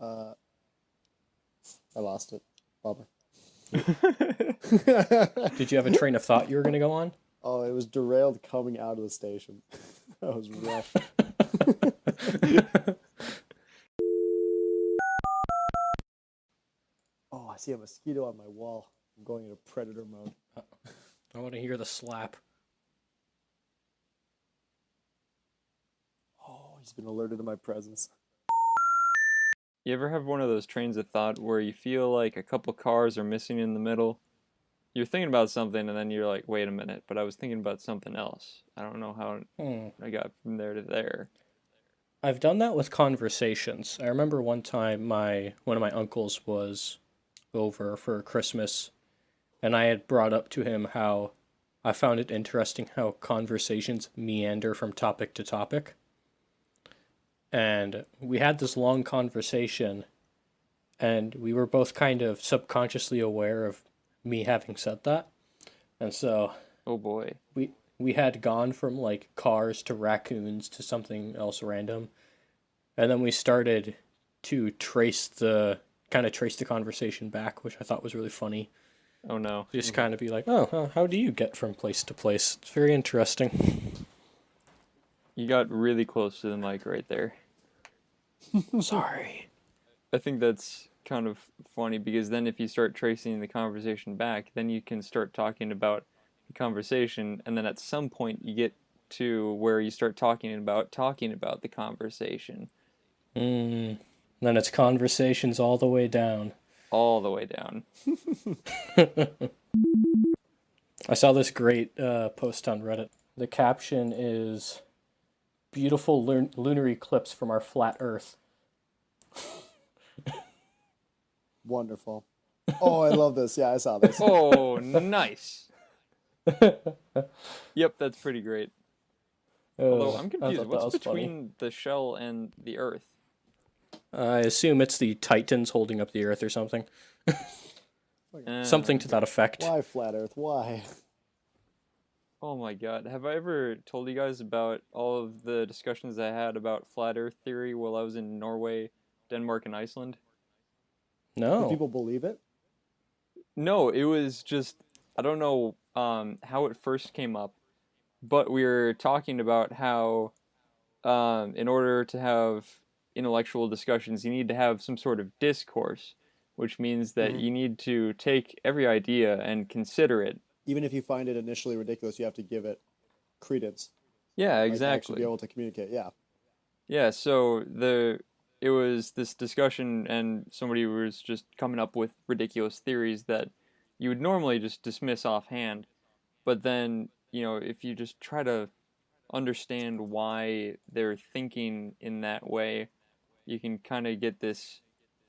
Uh, I lost it. Bummer. Did you have a train of thought you were going to go on? Oh, it was derailed coming out of the station. That was rough. Oh, I see a mosquito on my wall. I'm going into predator mode. I want to hear the slap. Oh, he's been alerted to my presence. You ever have one of those trains of thought where you feel like a couple cars are missing in the middle? You're thinking about something and then you're like, wait a minute, but I was thinking about something else. I don't know how Hmm. I got from there to there. I've done that with conversations. I remember one time one of my uncles was over for Christmas, and I had brought up to him how I found it interesting how conversations meander from topic to topic. And we had this long conversation, and we were both kind of subconsciously aware of me having said that. And so Oh boy. we had gone from like cars to raccoons to something else random, and then we started to trace the conversation back, which I thought was really funny. Oh no. Just kind of be like, oh, how do you get from place to place? It's very interesting. You got really close to the mic right there. Sorry. I think that's kind of funny because then if you start tracing the conversation back, then you can start talking about the conversation, and then at some point you get to where you start talking about the conversation Mm. Then it's conversations all the way down. all the way down. I saw this great post on Reddit. The caption is beautiful lunar eclipse from our flat Earth. Wonderful. Oh, I love this. Yeah, I saw this. Oh, nice. Yep, that's pretty great. Although I'm I confused, thought that what's was funny. between the shell and the Earth? I assume it's the Titans holding up the Earth or something. Something to that effect. Why flat Earth? Why? Oh my god, have I ever told you guys about all of the discussions I had about flat Earth theory while I was in Norway, Denmark, and Iceland? Do No. people believe it? No, it was just I don't know how it first came up, but we were talking about how in order to have intellectual discussions, you need to have some sort of discourse, which means that Hmm. you need to take every idea and consider it. Even if you find it initially ridiculous, you have to give it credence, Yeah, right? To actually be exactly. able to communicate. Yeah. Yeah, so it was this discussion and somebody was just coming up with ridiculous theories that you would normally just dismiss offhand, but then, if you just try to understand why they're thinking in that way, you can kind of get this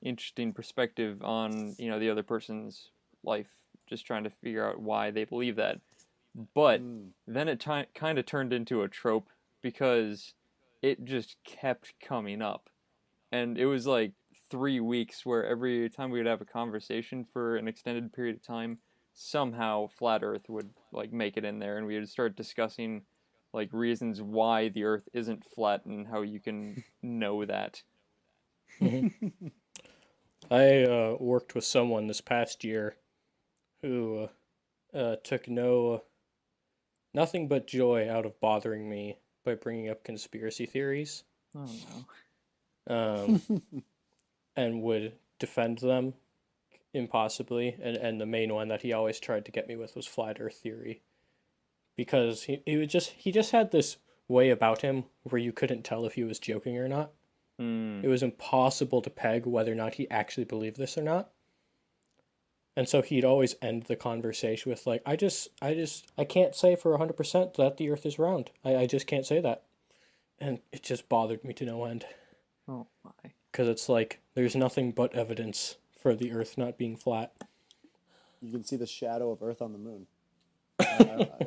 interesting perspective on, the other person's life, just trying to figure out why they believe that. But Mm. then it kind of turned into a trope because it just kept coming up. And it was like 3 weeks where every time we would have a conversation for an extended period of time, somehow flat Earth would like make it in there, and we would start discussing like reasons why the Earth isn't flat and how you can know that. I worked with someone this past year who took nothing but joy out of bothering me by bringing up conspiracy theories, Oh no. um, and would defend them impossibly. And the main one that he always tried to get me with was flat Earth theory, because he just had this way about him where you couldn't tell if he was joking or not. Hmm. It was impossible to peg whether or not he actually believed this or not. And so he'd always end the conversation with like, I can't say for 100% that the earth is round. I just can't say that. And it just bothered me to no end. Oh my. Because it's like, there's nothing but evidence for the earth not being flat. You can see the shadow of Earth on the moon.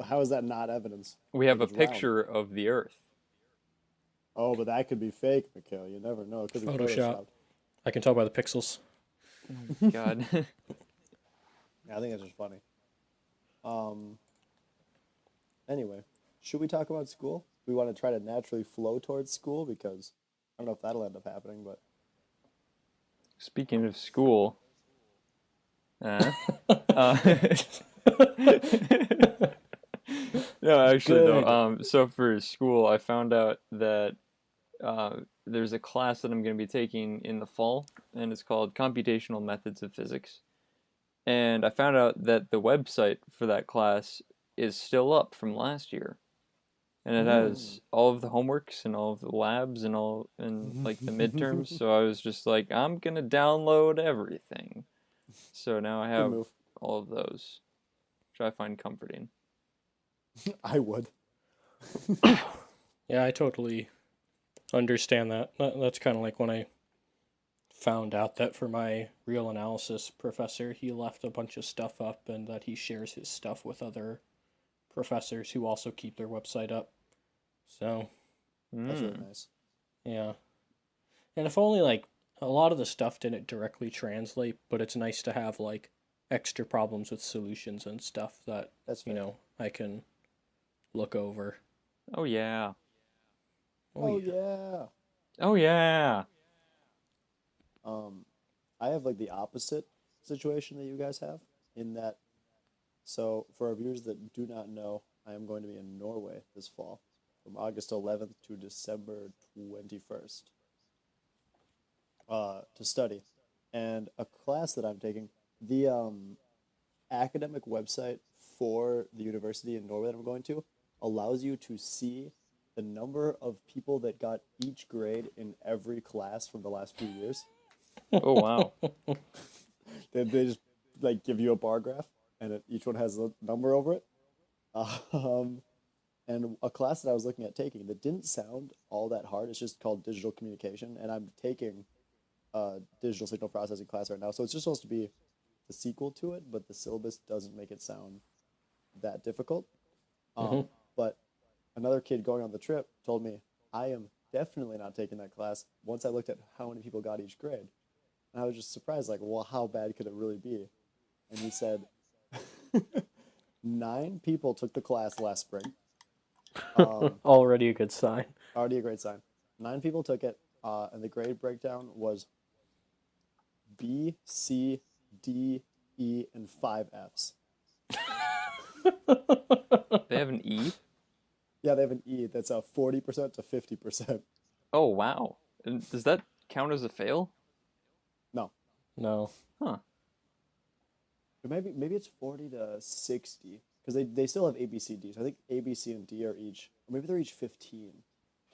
How is that not evidence? We Like have a it's round. picture of the Earth. Oh, but that could be fake, Mikhail. You never know. It could be Photoshop. photoshopped. I can tell by the pixels. Oh my god. Yeah, I think it's just funny. Um. Anyway, should we talk about school? We want to try to naturally flow towards school because I don't know if that'll end up happening, but Speaking of school, uh, no, actually though. Good. So for school, I found out that there's a class that I'm going to be taking in the fall, and it's called Computational Methods of Physics. And I found out that the website for that class is still up from last year, and it has all of the homeworks and all of the labs and all and like the midterms. So I was just like, I'm gonna download everything. So now I Good have move. all of those, which I find comforting. I would. Yeah, I totally understand that. That's kind of like when I found out that for my real analysis professor, he left a bunch of stuff up and that he shares his stuff with other professors who also keep their website up. So, That's really Mm. nice. yeah. And if only like a lot of the stuff didn't directly translate, but it's nice to have like extra problems with solutions and stuff that, That's fair. I can look over. Oh yeah. Oh, Oh yeah. yeah. Oh yeah. Um, I have like the opposite situation that you guys have in that. So for our viewers that do not know, I am going to be in Norway this fall, from August 11th to December 21st, to study, and a class that I'm taking. The academic website for the university in Norway that I'm going to allows you to see the number of people that got each grade in every class from the last few years. Oh wow. They just like give you a bar graph, and each one has a number over it. Um, and a class that I was looking at taking that didn't sound all that hard. It's just called digital communication, and I'm taking a digital signal processing class right now. So it's just supposed to be the sequel to it, but the syllabus doesn't make it sound that difficult. Hmm. But another kid going on the trip told me I am definitely not taking that class once I looked at how many people got each grade. And I was just surprised, like, well, how bad could it really be? And he said 9 people took the class last spring. Already a good sign. Already a great sign. 9 people took it, and the grade breakdown was B, C, D, E, and 5 Fs. They have an E? Yeah, they have an E that's a 40% to 50%. Oh wow. And does that count as a fail? No, No. Huh. or maybe it's 40 to 60 because they still have A, B, C, D. So I think A, B, C, and D are each, or maybe they're each 15. Can't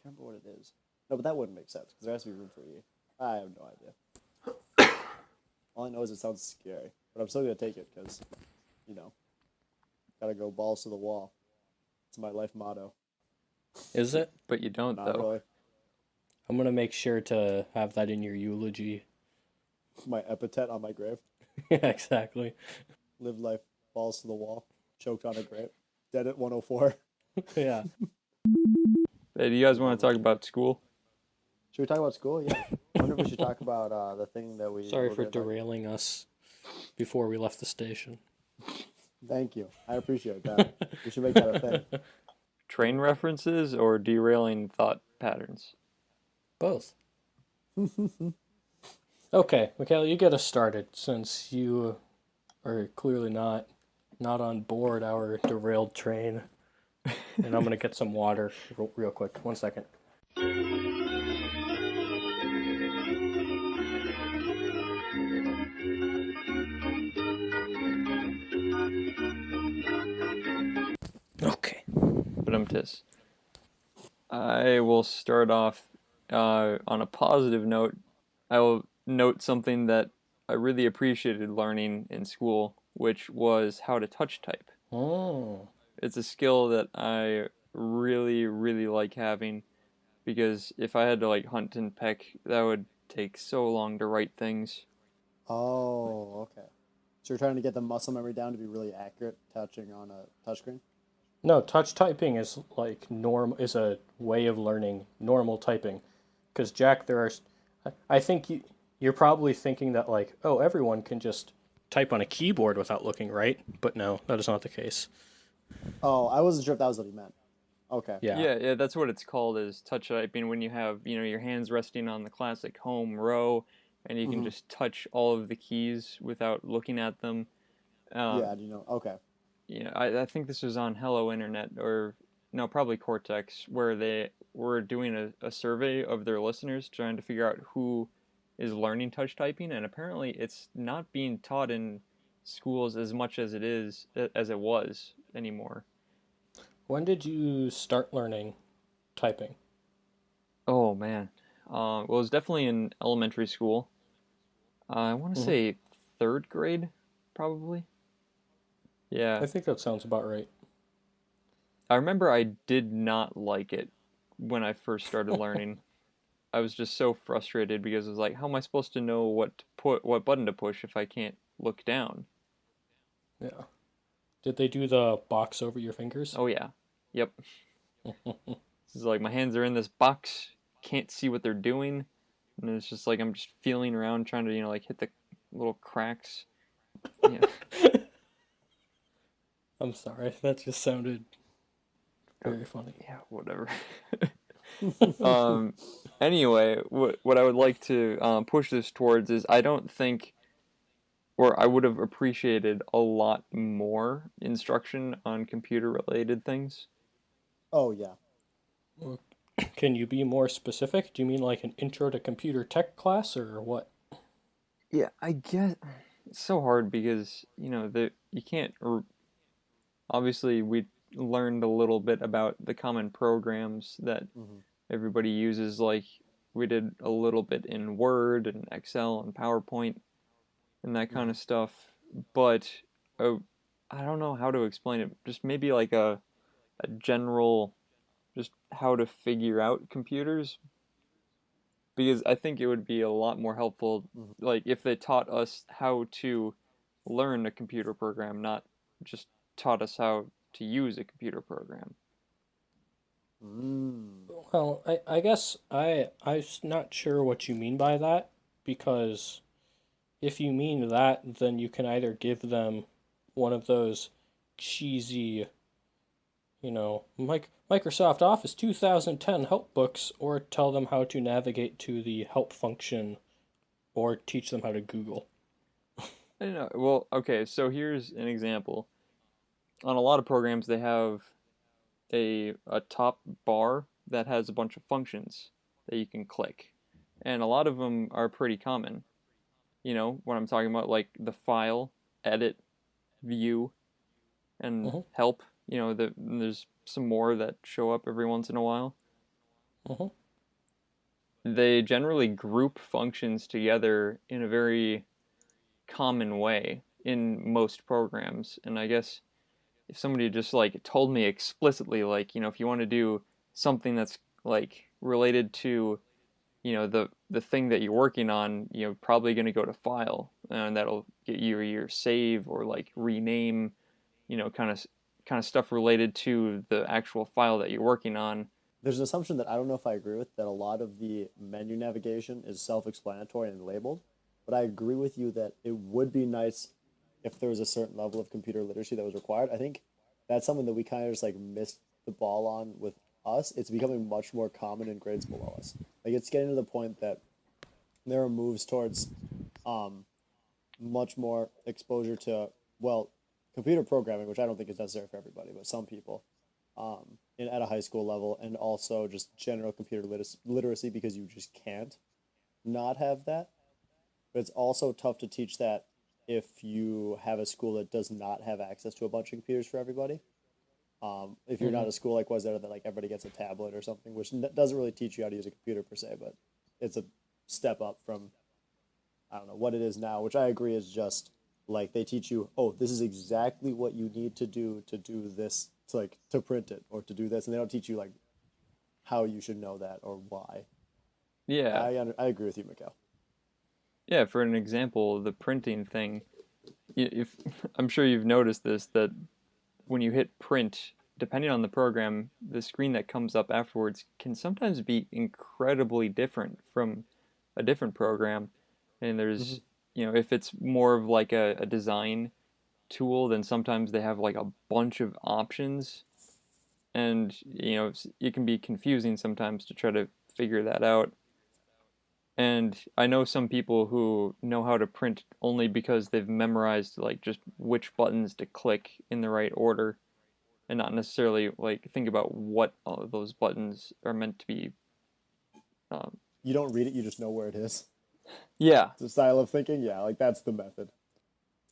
remember what it is. No, but that wouldn't make sense because there has to be room for E. I have no idea. All I know is it sounds scary, but I'm still gonna take it because, you know, gotta go balls to the wall. It's my life motto. Is it? But you don't Not though. really. I'm gonna make sure to have that in your eulogy. My epithet on my grave. Yeah, exactly. Live life balls to the wall. Choked on a grape. Dead at 104. Yeah. Hey, do you guys want to talk about school? Should we talk about school? Yeah. I wonder if we should talk about the thing that we Sorry were for gonna talk. derailing us before we left the station. Thank you. I appreciate that. We should make that a thing. Train references or derailing thought patterns? Both. Okay, Michaela, you get us started since you are clearly not on board our derailed train. And I'm gonna get some water real quick. 1 second. Okay. But I will start off on a positive note. I will note something that I really appreciated learning in school, which was how to touch type. Oh. It's a skill that I really, really like having because if I had to like hunt and peck, that would take so long to write things. Oh, okay. So you're trying to get the muscle memory down to be really accurate touching on a touchscreen? No, touch typing is like is a way of learning normal typing. Because Jack, I think you're probably thinking that like, oh, everyone can just type on a keyboard without looking, right? But no, that is not the case. Oh, I wasn't sure if that was what he meant. Okay. Yeah. Yeah, that's what it's called is touch typing when you have, your hands resting on the classic home row and you can Mm-hmm. just touch all of the keys without looking at them. Yeah, Um, do you know? Okay. I think this was on Hello Internet, or no, probably Cortex, where they were doing a survey of their listeners trying to figure out who is learning touch typing, and apparently it's not being taught in schools as much as it was anymore. When did you start learning typing? Oh man. Well, it was definitely in elementary school. I want to Hmm. say third grade, probably. Yeah. I think that sounds about right. I remember I did not like it when I first started learning. I was just so frustrated because it was like, how am I supposed to know what button to push if I can't look down? Yeah. Did they do the box over your fingers? Oh yeah. Yep. This is like my hands are in this box, can't see what they're doing, and it's just like I'm just feeling around trying to, like hit the little cracks. Yeah. I'm sorry, that just sounded very funny. Yeah, whatever. um, anyway, what I would like to push this towards is I don't think, or I would have appreciated a lot more instruction on computer related things. Oh yeah. Well, can you be more specific? Do you mean like an intro to computer tech class or what? Yeah, I get it's so hard because you can't. Obviously, we learned a little bit about the common programs that Mm-hmm. everybody uses. Like we did a little bit in Word and Excel and PowerPoint and that kind Mm-hmm. of stuff. But uh, I don't know how to explain it. Just maybe like a general, just how to figure out computers. Because I think it would be a lot more helpful, Mm-hmm. like if they taught us how to learn a computer program, not just taught us how to use a computer program. Mm. Well, I guess I'm not sure what you mean by that because if you mean that, then you can either give them one of those cheesy, Microsoft Office 2010 help books, or tell them how to navigate to the help function, or teach them how to Google. I don't know. Well, okay, so here's an example. On a lot of programs, they have a top bar that has a bunch of functions that you can click, and a lot of them are pretty common. You know what I'm talking about, like the file, edit, view, and Mm-hmm, help. There's some more that show up every once in a while. mm-hmm, They generally group functions together in a very common way in most programs. And I guess if somebody just like told me explicitly, like, if you want to do something that's like related to, the thing that you're working on, probably going to go to file, and that'll get you your save or like rename, kind of stuff related to the actual file that you're working on. There's an assumption that I don't know if I agree with, that a lot of the menu navigation is self-explanatory and labeled, but I agree with you that it would be nice if there was a certain level of computer literacy that was required. I think that's something that we kind of just like missed the ball on with us. It's becoming much more common in grades below us. Like it's getting to the point that there are moves towards um, much more exposure to, well, computer programming, which I don't think is necessary for everybody, but some people, at a high school level, and also just general computer literacy because you just can't not have that. But it's also tough to teach that if you have a school that does not have access to a bunch of computers for everybody. If you're mm-hmm. not a school like was there that like everybody gets a tablet or something, which doesn't really teach you how to use a computer per se, but it's a step up from, I don't know what it is now, which I agree is just like they teach you, oh, this is exactly what you need to do this, to like to print it or to do this, and they don't teach you like how you should know that or why. Yeah, I agree with you, Mikhail. yeah. For an example, the printing thing, if I'm sure you've noticed this, that when you hit print, depending on the program, the screen that comes up afterwards can sometimes be incredibly different from a different program. And Mm-hmm. if it's more of like a design tool, then sometimes they have like a bunch of options. And, it can be confusing sometimes to try to figure that out. And I know some people who know how to print only because they've memorized like just which buttons to click in the right order and not necessarily like think about what all of those buttons are meant to be. Um, You don't read it, you just know where it is. yeah, It's a style of thinking, yeah, like that's the method,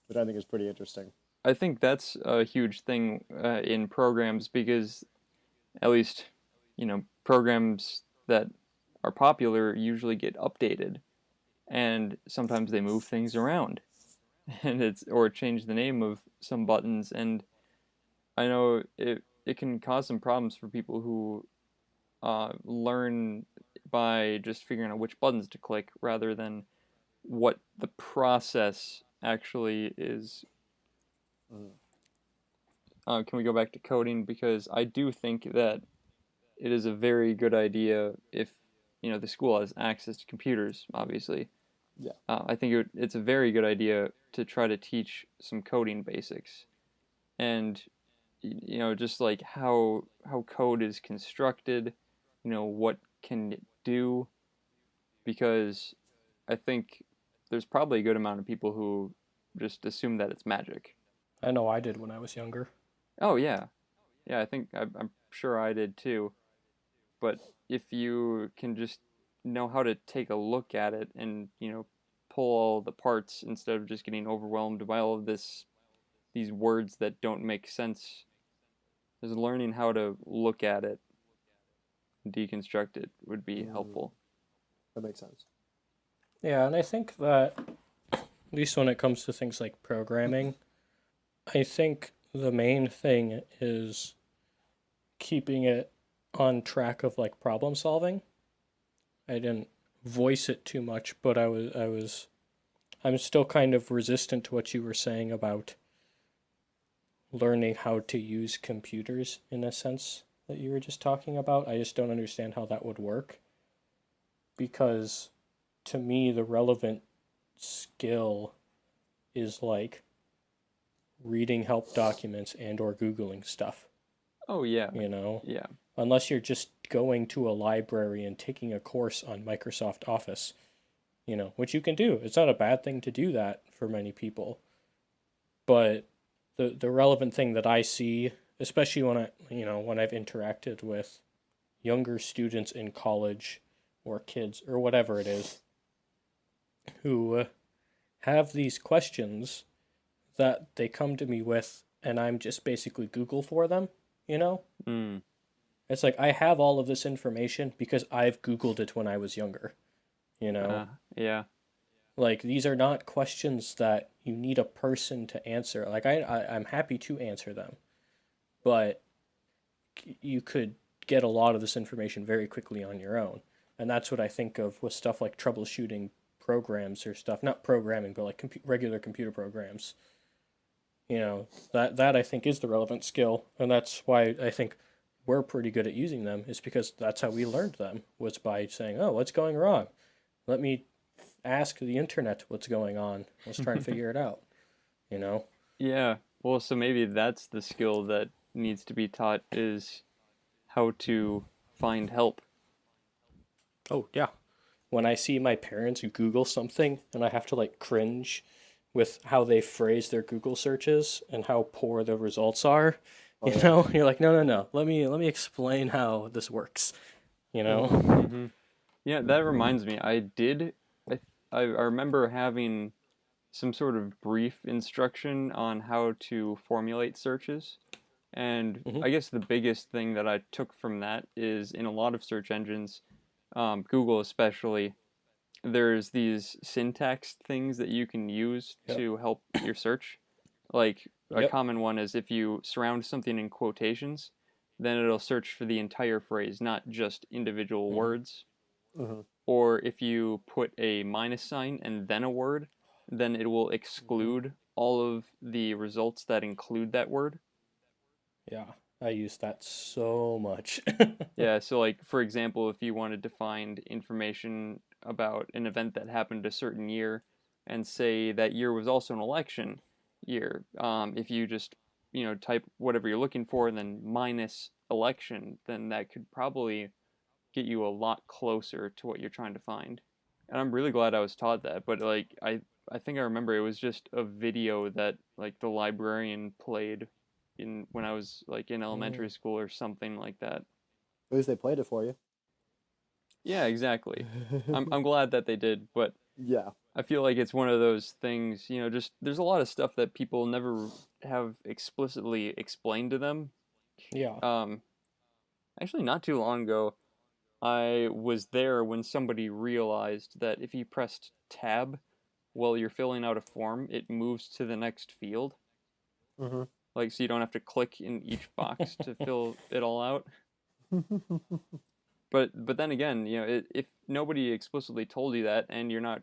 which I think is pretty interesting. I think that's a huge thing in programs because at least, programs that are popular usually get updated and sometimes they move things around and it's or change the name of some buttons, and I know it can cause some problems for people who learn by just figuring out which buttons to click rather than what the process actually is. Mm. Can we go back to coding? Because I do think that it is a very good idea if the school has access to computers. Obviously, Yeah. I think it's a very good idea to try to teach some coding basics and just like how code is constructed, what can it do, because I think there's probably a good amount of people who just assume that it's magic. I know I did when I was younger. Oh yeah, yeah. I think I'm sure I did too. But if you can just know how to take a look at it and pull all the parts instead of just getting overwhelmed by all of these words that don't make sense, just learning how to look at it, deconstruct it would be Mm, helpful. that makes sense. Yeah, and I think that, at least when it comes to things like programming, I think the main thing is keeping it on track of like problem solving. I didn't voice it too much, but I'm still kind of resistant to what you were saying about learning how to use computers in a sense that you were just talking about. I just don't understand how that would work because to me the relevant skill is like reading help documents and or googling stuff, Oh yeah, you know? yeah, Unless you're just going to a library and taking a course on Microsoft Office, which you can do. It's not a bad thing to do that for many people. But the relevant thing that I see, especially when I've interacted with younger students in college or kids or whatever it is who have these questions that they come to me with and I'm just basically Google for them, you know? mm, It's like I have all of this information because I've Googled it when I was younger, you know? uh, yeah, Like these are not questions that you need a person to answer. Like I'm happy to answer them, but you could get a lot of this information very quickly on your own. And that's what I think of with stuff like troubleshooting programs or stuff, not programming, but like regular computer programs. That I think is the relevant skill, and that's why I think we're pretty good at using them. Is because that's how we learned them was by saying, "Oh, what's going wrong? Let me ask the internet what's going on. Let's try and figure it out." You know? yeah. Well, so maybe that's the skill that needs to be taught is how to find help. Oh yeah. When I see my parents who Google something and I have to like cringe with how they phrase their Google searches and how poor the results are, Oh yeah. you're like, no, no, no. Let me explain how this works. You Mm-hmm. know? Hmm. Yeah, that reminds me. I remember having some sort of brief instruction on how to formulate searches. And Hmm. I guess the biggest thing that I took from that is in a lot of search engines, Google especially, there's these syntax things that you can use Yep. to help your search. Like a Yep. common one is if you surround something in quotations, then it'll search for the entire phrase, not just individual Hmm. words. Mm-hmm. Or if you put a minus sign and then a word, then it will Mm-hmm. exclude all of the results that include that word. Yeah. I use that so much. Yeah, so like for example, if you wanted to find information about an event that happened a certain year and say that year was also an election year, if you just type whatever you're looking for and then minus election, then that could probably get you a lot closer to what you're trying to find. and I'm really glad I was taught that. But like I think I remember it was just a video that like the librarian played in when I was like in Mm. elementary school or something like that. At least they played it for you. Yeah, exactly. I'm glad that they did, but Yeah. I feel like it's one of those things, just there's a lot of stuff that people never have explicitly explained to them. Yeah. Um, Actually, not too long ago, I was there when somebody realized that if you pressed tab while you're filling out a form, it moves to the next field. Hmm. Like, so you don't have to click in each box to fill it all out. But then again, if nobody explicitly told you that and you're not,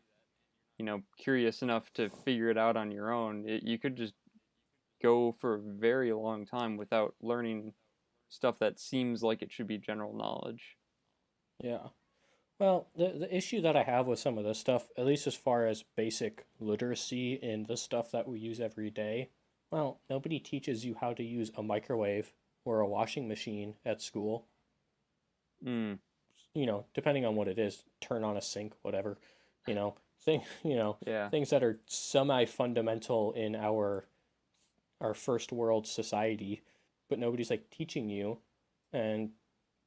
curious enough to figure it out on your own, you could just go for a very long time without learning stuff that seems like it should be general knowledge. Yeah. Well, the issue that I have with some of this stuff, at least as far as basic literacy in the stuff that we use every day, well, nobody teaches you how to use a microwave or a washing machine at school. Mm, Depending on what it is, turn on a sink, whatever. You know, thing, yeah. things that are semi-fundamental in our first world society, but nobody's like teaching you, and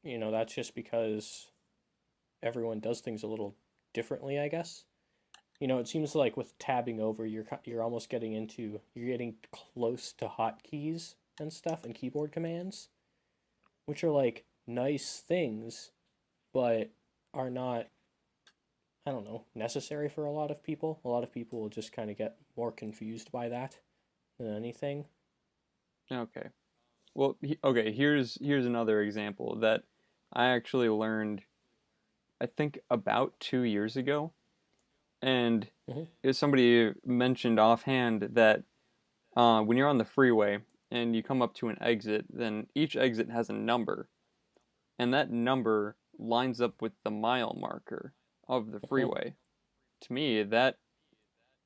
that's just because everyone does things a little differently, I guess. It seems like with tabbing over, you're almost you're getting close to hotkeys and stuff and keyboard commands, which are like nice things, but are not, I don't know, necessary for a lot of people. A lot of people will just kind of get more confused by that than anything. Okay. Well, okay, here's another example that I actually learned I think about 2 years ago, and Hmm. somebody mentioned offhand that when you're on the freeway and you come up to an exit, then each exit has a number, and that number lines up with the mile marker of the Hmm. freeway. To me, that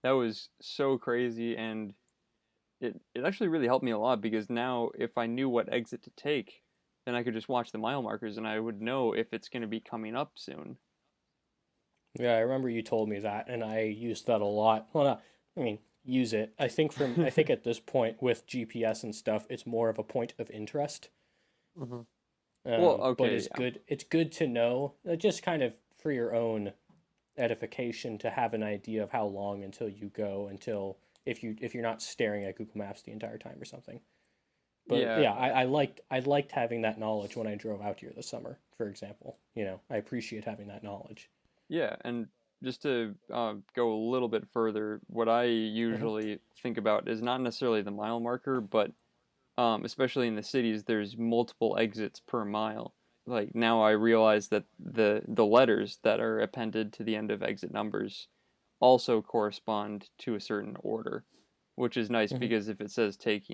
was so crazy, and it actually really helped me a lot because now if I knew what exit to take, then I could just watch the mile markers and I would know if it's going to be coming up soon. Yeah, I remember you told me that, and I used that a lot. Well, not, I mean, use it. I think at this point with GPS and stuff, it's more of a point of interest. Hmm. Well, But okay, it's yeah. good. It's good to know, just kind of for your own edification, to have an idea of how long until you go until if you're not staring at Google Maps the entire time or something. But Yeah, yeah, I liked having that knowledge when I drove out here this summer, for example. I appreciate having that knowledge. yeah, and just to go a little bit further, what I Hmm. usually think about is not necessarily the mile marker, but especially in the cities, there's multiple exits per mile. Like now, I realize that the letters that are appended to the end of exit numbers also correspond to a certain order, which is nice Hmm. because if it says take,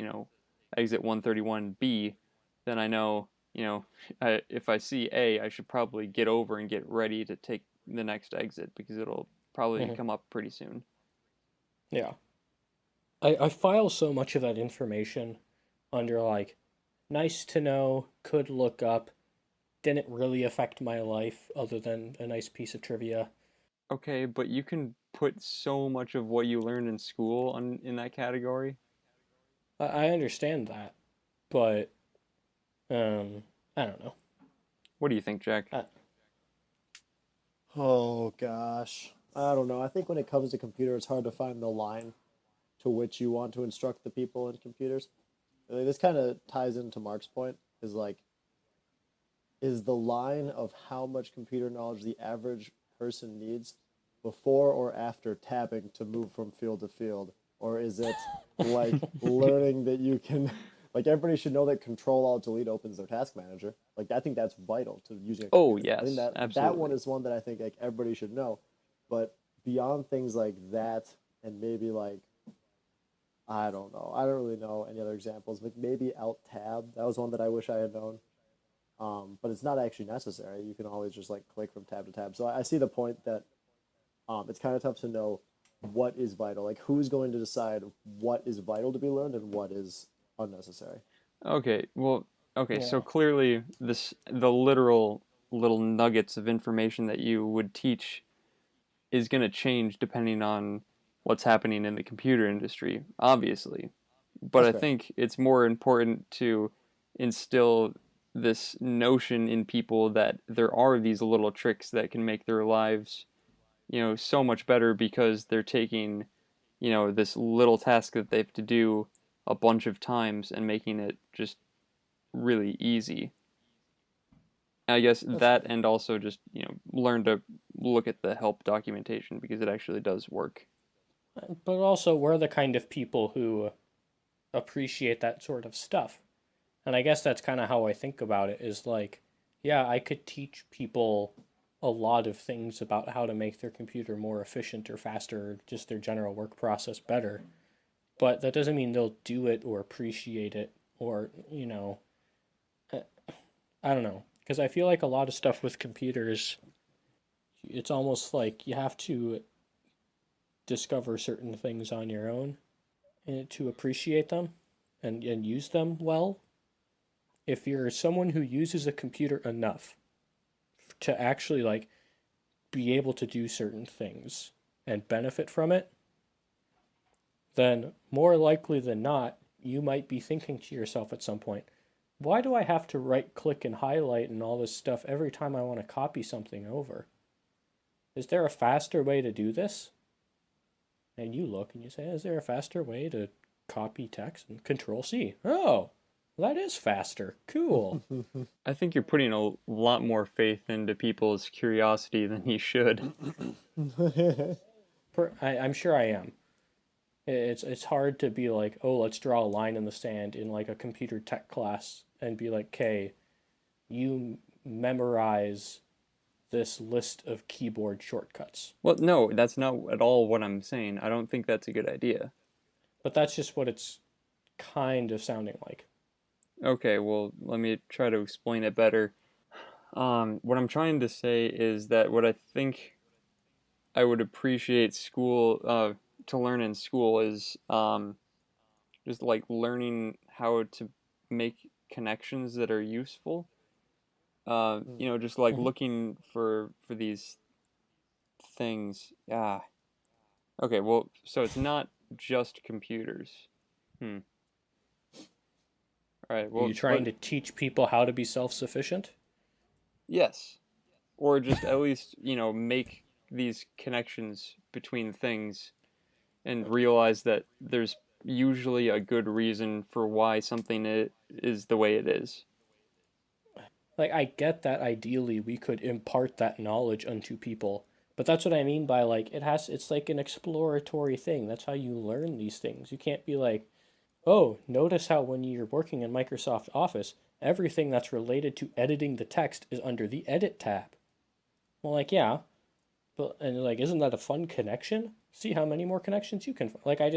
exit 131B, then I know, if I see A, I should probably get over and get ready to take the next exit because it'll probably Hmm. come up pretty soon. Yeah. I file so much of that information under like nice to know, could look up, didn't really affect my life other than a nice piece of trivia. Okay, but you can put so much of what you learned in school in that category. I understand that, but I don't know. What do you think, Jack? I, Oh gosh. I don't know. I think when it comes to computer, it's hard to find the line to which you want to instruct the people in computers. Like, this kind of ties into Mark's point, is like, is the line of how much computer knowledge the average person needs before or after tabbing to move from field to field? Or is it like learning that you can, like, everybody should know that Control Alt Delete opens their task manager. Like, I think that's vital to using a Oh, computer. I think yes, that one absolutely. is one that I think like everybody should know. But beyond things like that, and maybe like, I don't know. I don't really know any other examples. But maybe Alt Tab. That was one that I wish I had known. But it's not actually necessary. You can always just like click from tab to tab. So I see the point that it's kind of tough to know what is vital. Like who's going to decide what is vital to be learned and what is unnecessary. Okay, well, okay, so yeah. clearly the literal little nuggets of information that you would teach is going to change depending on what's happening in the computer industry, obviously. But That's I fair. think it's more important to instill this notion in people that there are these little tricks that can make their lives, so much better because they're taking, this little task that they have to do a bunch of times and making it just really easy. I guess That's that, fair. and also just, learn to look at the help documentation because it actually does work. But also, we're the kind of people who appreciate that sort of stuff. And I guess that's kind of how I think about it is like, yeah, I could teach people a lot of things about how to make their computer more efficient or faster, or just their general work process better. But that doesn't mean they'll do it or appreciate it or, uh, I don't know. Because I feel like a lot of stuff with computers, it's almost like you have to discover certain things on your own to appreciate them and use them well. If you're someone who uses a computer enough to actually like be able to do certain things and benefit from it, then more likely than not, you might be thinking to yourself at some point, why do I have to right click and highlight and all this stuff every time I want to copy something over? Is there a faster way to do this? And you look and you say, is there a faster way to copy text and control C? Oh, that is faster. Cool. I think you're putting a lot more faith into people's curiosity than you should. I'm sure I am. It's hard to be like, oh, let's draw a line in the sand in like a computer tech class and be like, okay, you memorize this list of keyboard shortcuts. Well, no, that's not at all what I'm saying. I don't think that's a good idea. But that's just what it's kind of sounding like. Okay, well, let me try to explain it better. What I'm trying to say is that what I think I would appreciate to learn in school is just like learning how to make connections that are useful. Just like Mm-hmm. looking for these things. Yeah. Okay, well, so it's not just computers. Hmm. All right. Are Well, you trying to teach people how to be self sufficient? yes, or just at least make these connections between things and realize that there's usually a good reason for why something is the way it is. Like, I get that ideally we could impart that knowledge unto people, but that's what I mean by like, it's like an exploratory thing. That's how you learn these things. You can't be like, oh, notice how when you're working in Microsoft Office, everything that's related to editing the text is under the Edit tab. Well, like, yeah, but, and like, isn't that a fun connection? See how many more connections you can, like, I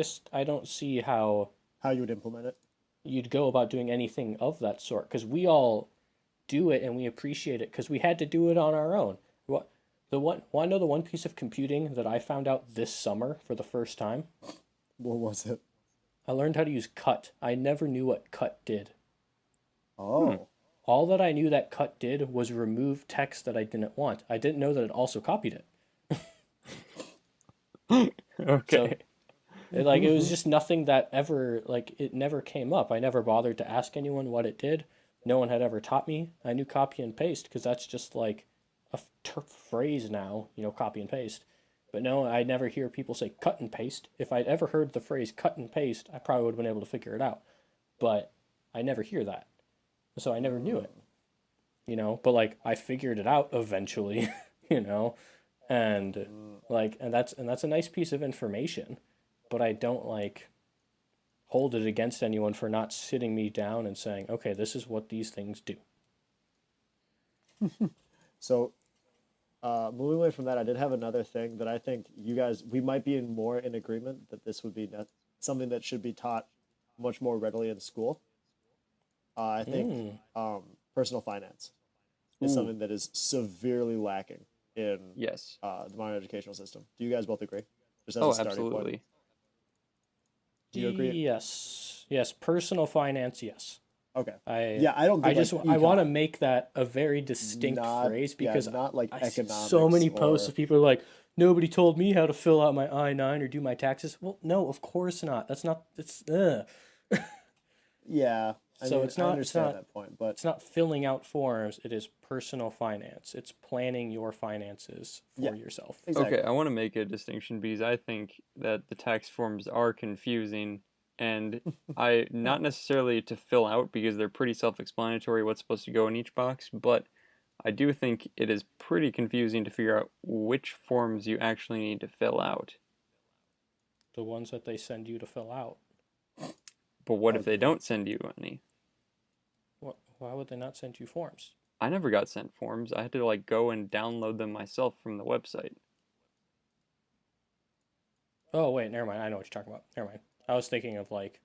don't see how How you would implement it? you'd go about doing anything of that sort, because we all do it and we appreciate it because we had to do it on our own. What want to know the one piece of computing that I found out this summer for the first time? What was it? I learned how to use cut. I never knew what cut did. Hmm. Oh, All that I knew that cut did was remove text that I didn't want. I didn't know that it also copied it. So Okay. it was just nothing that ever like it never came up. I never bothered to ask anyone what it did. No one had ever taught me. I knew copy and paste because that's just like a phrase now, copy and paste. But no, I never hear people say cut and paste. If I'd ever heard the phrase cut and paste, I probably would have been able to figure it out. But I never hear that. So I never knew it. But like I figured it out eventually, you know, and that's a nice piece of information, but I don't like hold it against anyone for not sitting me down and saying, okay, this is what these things do. so moving away from that, I did have another thing that I think we might be more in agreement that this would be something that should be taught much more readily in school. I think Mm. personal finance is Ooh, something that is severely lacking in yes. the modern educational system. Do you guys both agree? Just as a Oh, starting point. absolutely. Do you agree? Yes, personal finance, yes. Okay. I Yeah, I don't I think just like I want to econ, make that a very distinct not phrase yeah, because not like I see so economics many posts or of people like nobody told me how to fill out my I-9 or do my taxes. Well, no, of course not. That's not. It's Yeah, I so mean, it's I not. It's understand not. that point, but It's not filling out forms. It is personal finance. It's planning your finances yeah, for yourself. Okay, exactly. I want to make a distinction because I think that the tax forms are confusing and I not necessarily to fill out because they're pretty self-explanatory what's supposed to go in each box, but I do think it is pretty confusing to figure out which forms you actually need to fill out. The ones that they send you to fill out. But what I if they agree. don't send you any? Why would they not send you forms? I never got sent forms. I had to like go and download them myself from the website. Oh wait, never mind. I know what you're talking about. Never mind. I was thinking of like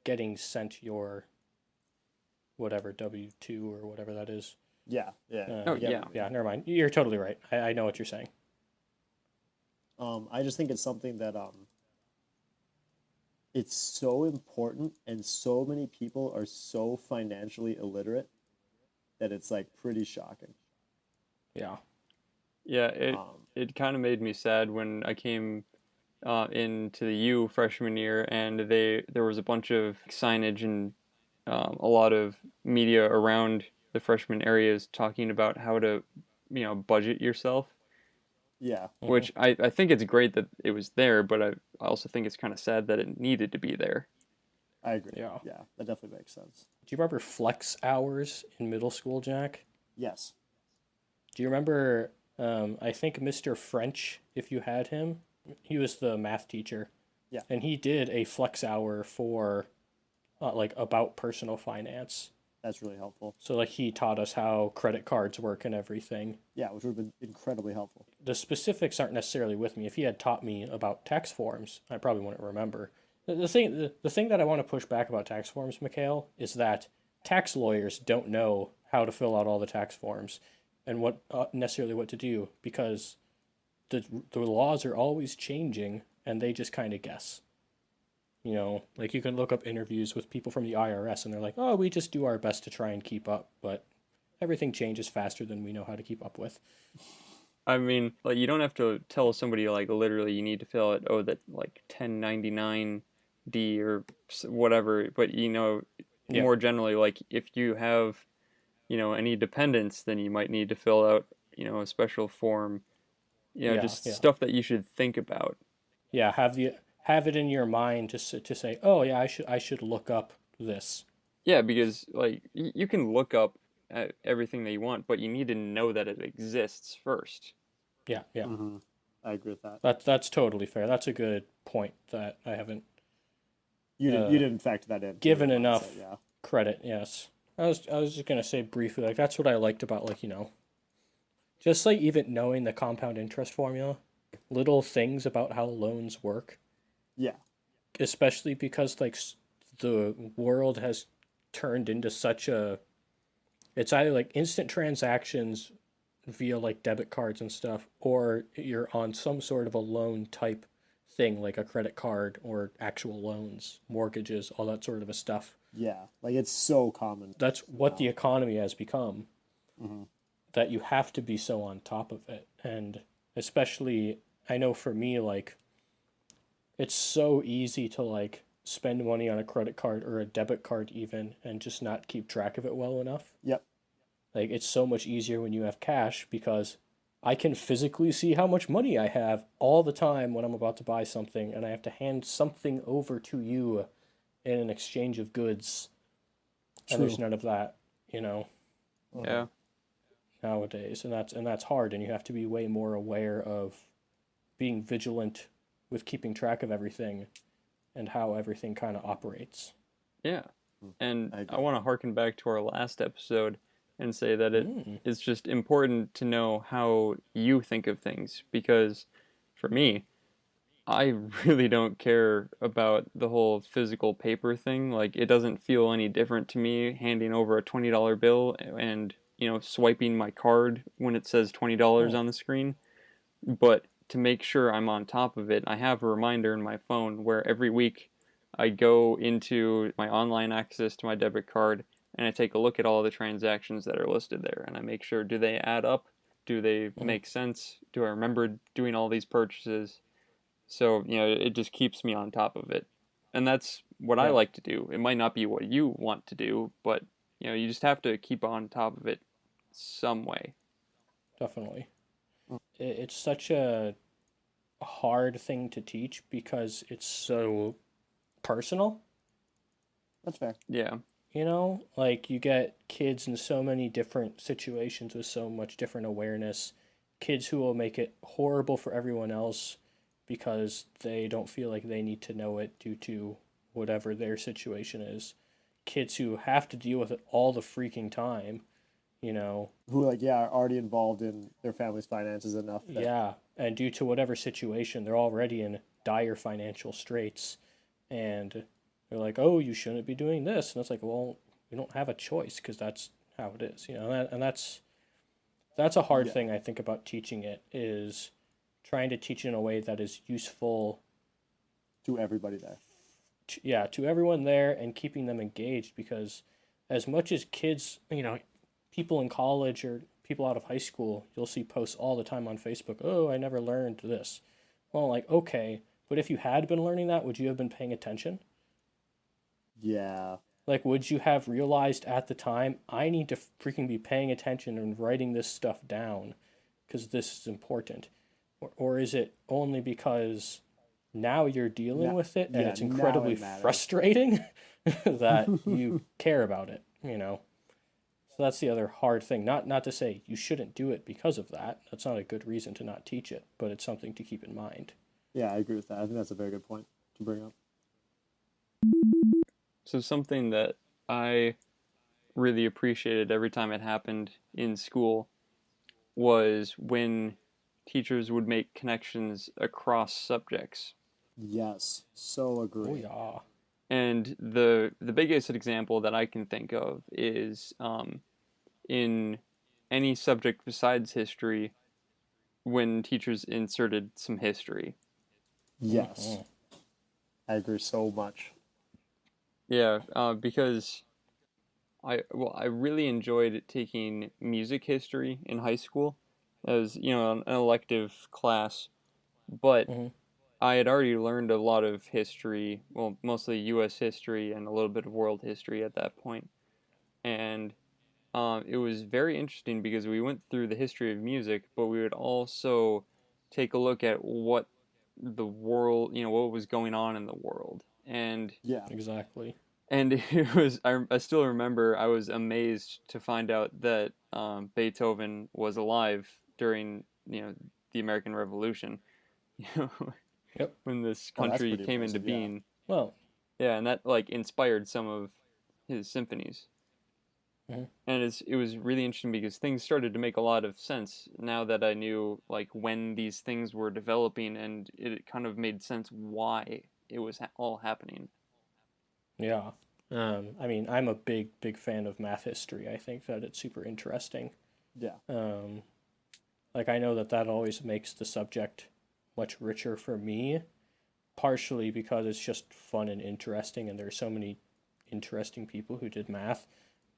getting sent your whatever W-2 or whatever that is. Yeah, yeah, Oh I get yeah. what you Yeah, mean. never mind. You're totally right. I know what you're saying. I just think it's something that it's so important, and so many people are so financially illiterate that it's like pretty shocking. Yeah. Yeah, it Um, it kind of made me sad when I came into the U freshman year, and there was a bunch of signage and a lot of media around the freshman areas talking about how to, budget yourself. yeah, Hmm. Which I think it's great that it was there, but I also think it's kind of sad that it needed to be there. I agree. Yeah. Yeah, that definitely makes sense. Do you remember flex hours in middle school, Jack? Yes. Do you remember? I think Mr. French, if you had him, he was the math teacher, Yeah, and he did a flex hour for like about personal finance. that's really helpful. So like he taught us how credit cards work and everything. Yeah, which would have been incredibly helpful. The specifics aren't necessarily with me. If he had taught me about tax forms, I probably wouldn't remember. The thing that I want to push back about tax forms, Mikhail, is that tax lawyers don't know how to fill out all the tax forms and what necessarily what to do because the laws are always changing and they just kind of guess. You know, like you can look up interviews with people from the IRS and they're like, "Oh, we just do our best to try and keep up, but everything changes faster than we know how to keep up with." I mean, like you don't have to tell somebody like literally you need to fill out that like 1099 D or whatever, but Yeah. more generally like if you have, any dependents, then you might need to fill out, a special form, Yeah, just yeah. stuff that you should think about. Yeah, have it in your mind to say, "Oh, yeah, I should look up this." Yeah, because like you can look up at everything that you want, but you need to know that it exists first. Yeah, yeah. Mm-hmm. I agree with that. That's totally fair. That's a good point that I haven't You didn't factor that into your given mindset, enough yeah. credit. Yes. I was just gonna say briefly, like that's what I liked about like, just like even knowing the compound interest formula, little things about how loans work, Yeah, especially because like the world has turned into such a it's either like instant transactions via like debit cards and stuff, or you're on some sort of a loan type thing like a credit card or actual loans, mortgages, all that sort of a stuff. yeah. Like it's so common That's what the now. economy has become, Hmm. that you have to be so on top of it. And especially, I know for me, like, it's so easy to like spend money on a credit card or a debit card even and just not keep track of it well enough. Yep. Like it's so much easier when you have cash because I can physically see how much money I have all the time when I'm about to buy something and I have to hand something over to you in an exchange of goods. And there's True. none of that, you know, Hmm. Yeah. nowadays. And that's hard and you have to be way more aware of being vigilant with keeping track of everything and how everything kind of operates. Yeah. And I I agree. want to harken back to our last episode and say that it Mm. is just important to know how you think of things because for me, I really don't care about the whole physical paper thing. Like it doesn't feel any different to me handing over a $20 bill and, swiping my card when it says $20 Oh, on the screen. But to make sure I'm on top of it, I have a reminder in my phone where every week I go into my online access to my debit card and I take a look at all the transactions that are listed there and I make sure do they add up Do they make sense? Do I remember doing all these purchases? So, it just keeps me on top of it. And that's what I Yeah, like to do. It might not be what you want to do, but, you just have to keep on top of it some way. definitely. It's such a hard thing to teach because it's so personal. That's fair. Yeah. Like you get kids in so many different situations with so much different awareness. Kids who will make it horrible for everyone else because they don't feel like they need to know it due to whatever their situation is. Kids who have to deal with it all the freaking time, you know. Who like are already involved in their family's finances enough that Yeah, and due to whatever situation, they're already in dire financial straits, and they're like, "Oh, you shouldn't be doing this," and it's like, "Well, we don't have a choice because that's how it is," and that's a hard yeah, thing I think about teaching it is trying to teach it in a way that is useful, to everybody there. yeah, to everyone there and keeping them engaged because as much as kids, people in college or people out of high school, you'll see posts all the time on Facebook, "Oh, I never learned this." Well, like, okay, but if you had been learning that, would you have been paying attention? Yeah, Like, would you have realized at the time, I need to freaking be paying attention and writing this stuff down because this is important? Or is it only because now you're dealing now, with it and yeah, it's now incredibly it matters. frustrating that you care about it? So that's the other hard thing. Not to say you shouldn't do it because of that. That's not a good reason to not teach it, but it's something to keep in mind. Yeah, I agree with that. I think that's a very good point to bring up. So something that I really appreciated every time it happened in school was when teachers would make connections across subjects. Yes, so Oh agree. yeah. And the biggest example that I can think of is in any subject besides history when teachers inserted some history. Yes, Mm-hmm. I agree so much. Yeah, because I really enjoyed taking music history in high school as an elective class, but Mm-hmm. I had already learned a lot of history, well, mostly U.S. history and a little bit of world history at that point, and it was very interesting because we went through the history of music, but we would also take a look at what the world, what was going on in the world, Yeah, Exactly. and it was I still remember I was amazed to find out that Beethoven was alive during the American Revolution, you know, Yep. when this oh, that's country pretty came into impressive. Yeah, being. Well. Yeah, and that like inspired some of his symphonies. Mm-hmm. And it was really interesting because things started to make a lot of sense now that I knew like when these things were developing, and it kind of made sense why it was all happening. Yeah. I mean, I'm a big fan of math history. I think that it's super interesting. yeah, Um, like I know that that always makes the subject much richer for me, partially because it's just fun and interesting, and there's so many interesting people who did math.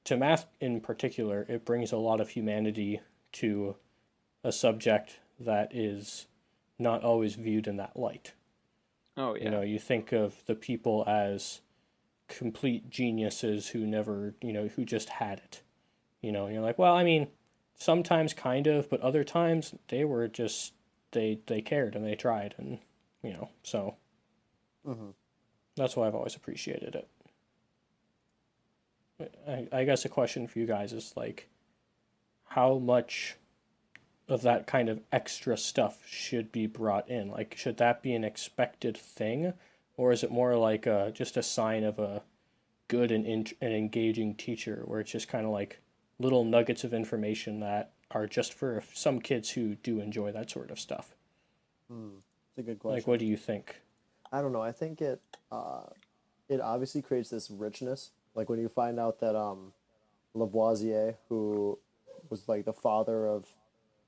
To math in particular, it brings a lot of humanity to a subject that is not always viewed in that light. Oh yeah. You think of the people as complete geniuses who never, who just had it. And you're like, well, I mean, sometimes kind of, but other times they were just they cared and they tried and so hmm that's why I've always appreciated it. I guess a question for you guys is like, how much of that kind of extra stuff should be brought in? Like, should that be an expected thing, or is it more like just a sign of a good and engaging teacher, where it's just kind of like little nuggets of information that are just for some kids who do enjoy that sort of stuff? It's a good Like, question. what do you think? I don't know. I think it obviously creates this richness. Like when you find out that Lavoisier, who was like the father of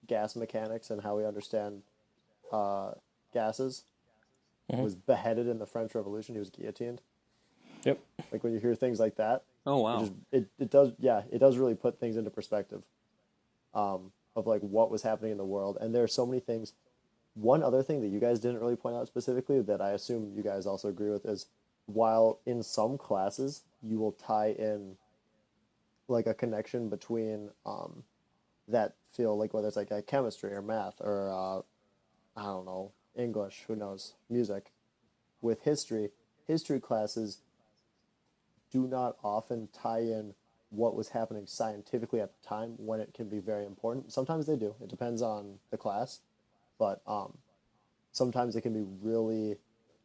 gas mechanics and how we understand uh, gases, Mm-hmm. was beheaded in the French Revolution. He was guillotined. Yep. Like when you hear things like that, Oh it wow. just it does, yeah, it does really put things into perspective. of like what was happening in the world. And there are so many things. One other thing that you guys didn't really point out specifically that I assume you guys also agree with is while in some classes you will tie in like a connection between that field, like whether it's like chemistry or math or I don't know, English, who knows, music, with history, history classes do not often tie in what was happening scientifically at the time when it can be very important. Sometimes they do. It depends on the class, but sometimes it can be really,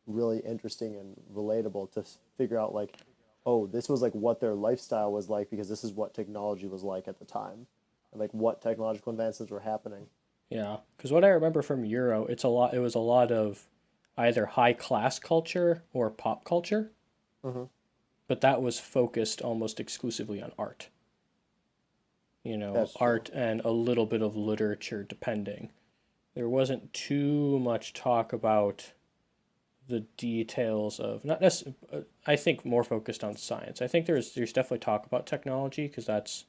really interesting and relatable to figure out like, oh, this was like what their lifestyle was like because this is what technology was like at the time, and like what technological advances were happening. Yeah, because what I remember from Euro, it's a lot. It was a lot of either high class culture or pop culture, Mm-hmm. but that was focused almost exclusively on art. You know, That's true. art and a little bit of literature, depending. There wasn't too much talk about the details of not necessarily. I think more focused on science. I think there's definitely talk about technology because that's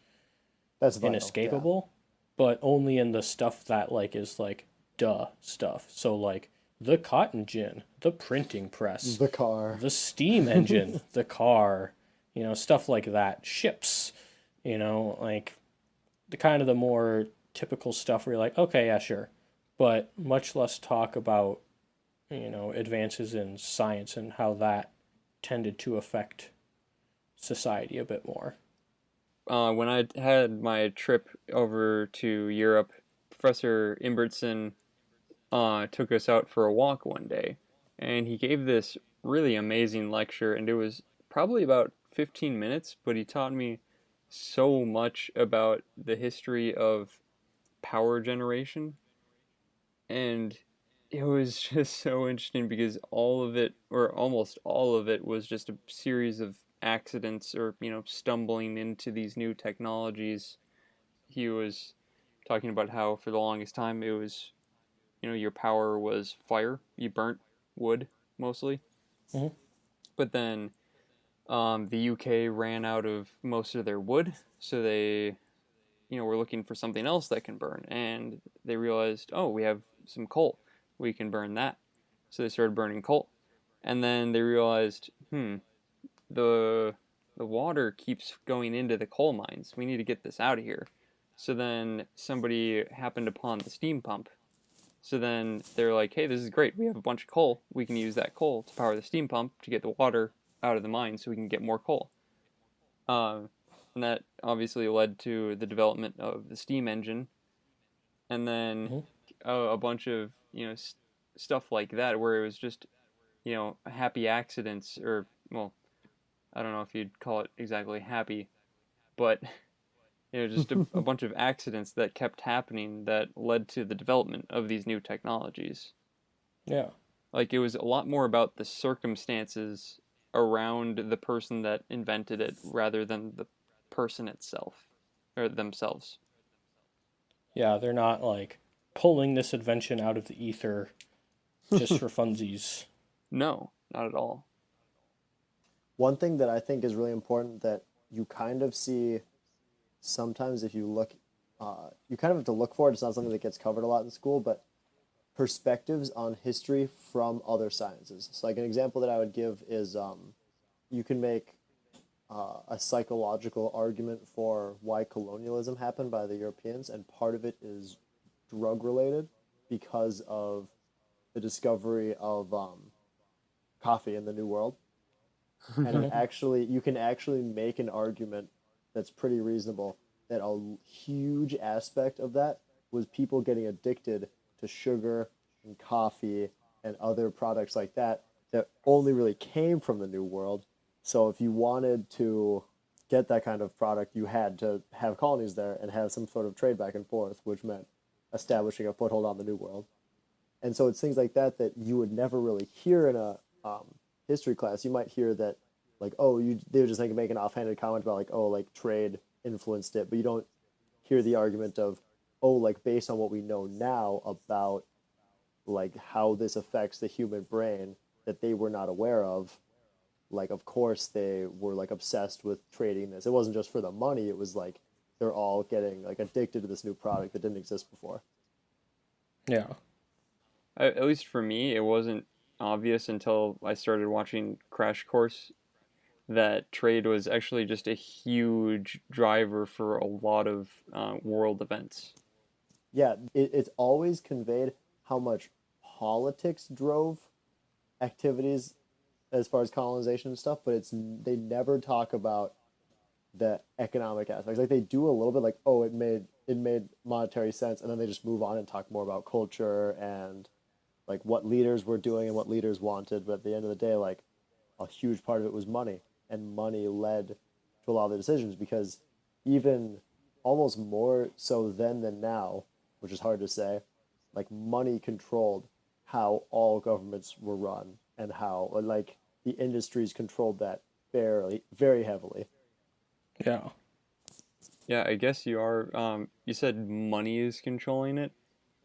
That's vital. Yeah. inescapable, but only in the stuff that like is like duh stuff. So like the cotton gin, the printing press, The car. the steam engine, the car, you know, stuff like that. Ships, you know, like the kind of the more typical stuff where you're like, okay, yeah, sure. But much less talk about, you know, advances in science and how that tended to affect society a bit more. When I had my trip over to Europe, Professor Imbertson took us out for a walk one day, and he gave this really amazing lecture, and it was probably about 15 minutes, but he taught me so much about the history of power generation, and it was just so interesting because all of it, or almost all of it, was just a series of accidents or, stumbling into these new technologies. He was talking about how for the longest time it was, your power was fire. You burnt wood mostly. Mm-hmm. But then the UK ran out of most of their wood, so they, were looking for something else that can burn. And they realized, oh, we have some coal. We can burn that. So they started burning coal. And then they realized, the the water keeps going into the coal mines. We need to get this out of here. So then somebody happened upon the steam pump. So then they're like, hey, this is great. We have a bunch of coal. We can use that coal to power the steam pump to get the water out of the mine so we can get more coal. Uh, and that obviously led to the development of the steam engine. And then Mm-hmm. a bunch of, stuff like that where it was just, happy accidents or, well, I don't know if you'd call it exactly happy, but just a bunch of accidents that kept happening that led to the development of these new technologies. Yeah. Like it was a lot more about the circumstances around the person that invented it rather than the person itself or themselves. Yeah, they're not like pulling this invention out of the ether just for funsies. No, not at all. One thing that I think is really important that you kind of see sometimes if you look, you kind of have to look for it. It's not something that gets covered a lot in school, but perspectives on history from other sciences. So, like an example that I would give is you can make a psychological argument for why colonialism happened by the Europeans, and part of it is drug related because of the discovery of coffee in the New World. And it actually, you can actually make an argument that's pretty reasonable that a huge aspect of that was people getting addicted to sugar and coffee and other products like that that only really came from the New World. So if you wanted to get that kind of product, you had to have colonies there and have some sort of trade back and forth, which meant establishing a foothold on the New World. And so it's things like that that you would never really hear in a history class. You might hear that, like, oh, they were just like make an offhanded comment about like, oh, like trade influenced it, but you don't hear the argument of, oh, like based on what we know now about like how this affects the human brain that they were not aware of. Like, of course, they were like obsessed with trading this. It wasn't just for the money. It was like they're all getting like addicted to this new product that didn't exist before. Yeah. At least for me, it wasn't obvious until I started watching Crash Course that trade was actually just a huge driver for a lot of world events. Yeah, it's always conveyed how much politics drove activities as far as colonization and stuff, but they never talk about the economic aspects. Like they do a little bit, like, oh, it made monetary sense, and then they just move on and talk more about culture and like what leaders were doing and what leaders wanted. But at the end of the day, like a huge part of it was money, and money led to a lot of the decisions because even almost more so then than now, which is hard to say, like money controlled how all governments were run and how like the industries controlled that very heavily. Yeah. Yeah, I guess you are. You said money is controlling it,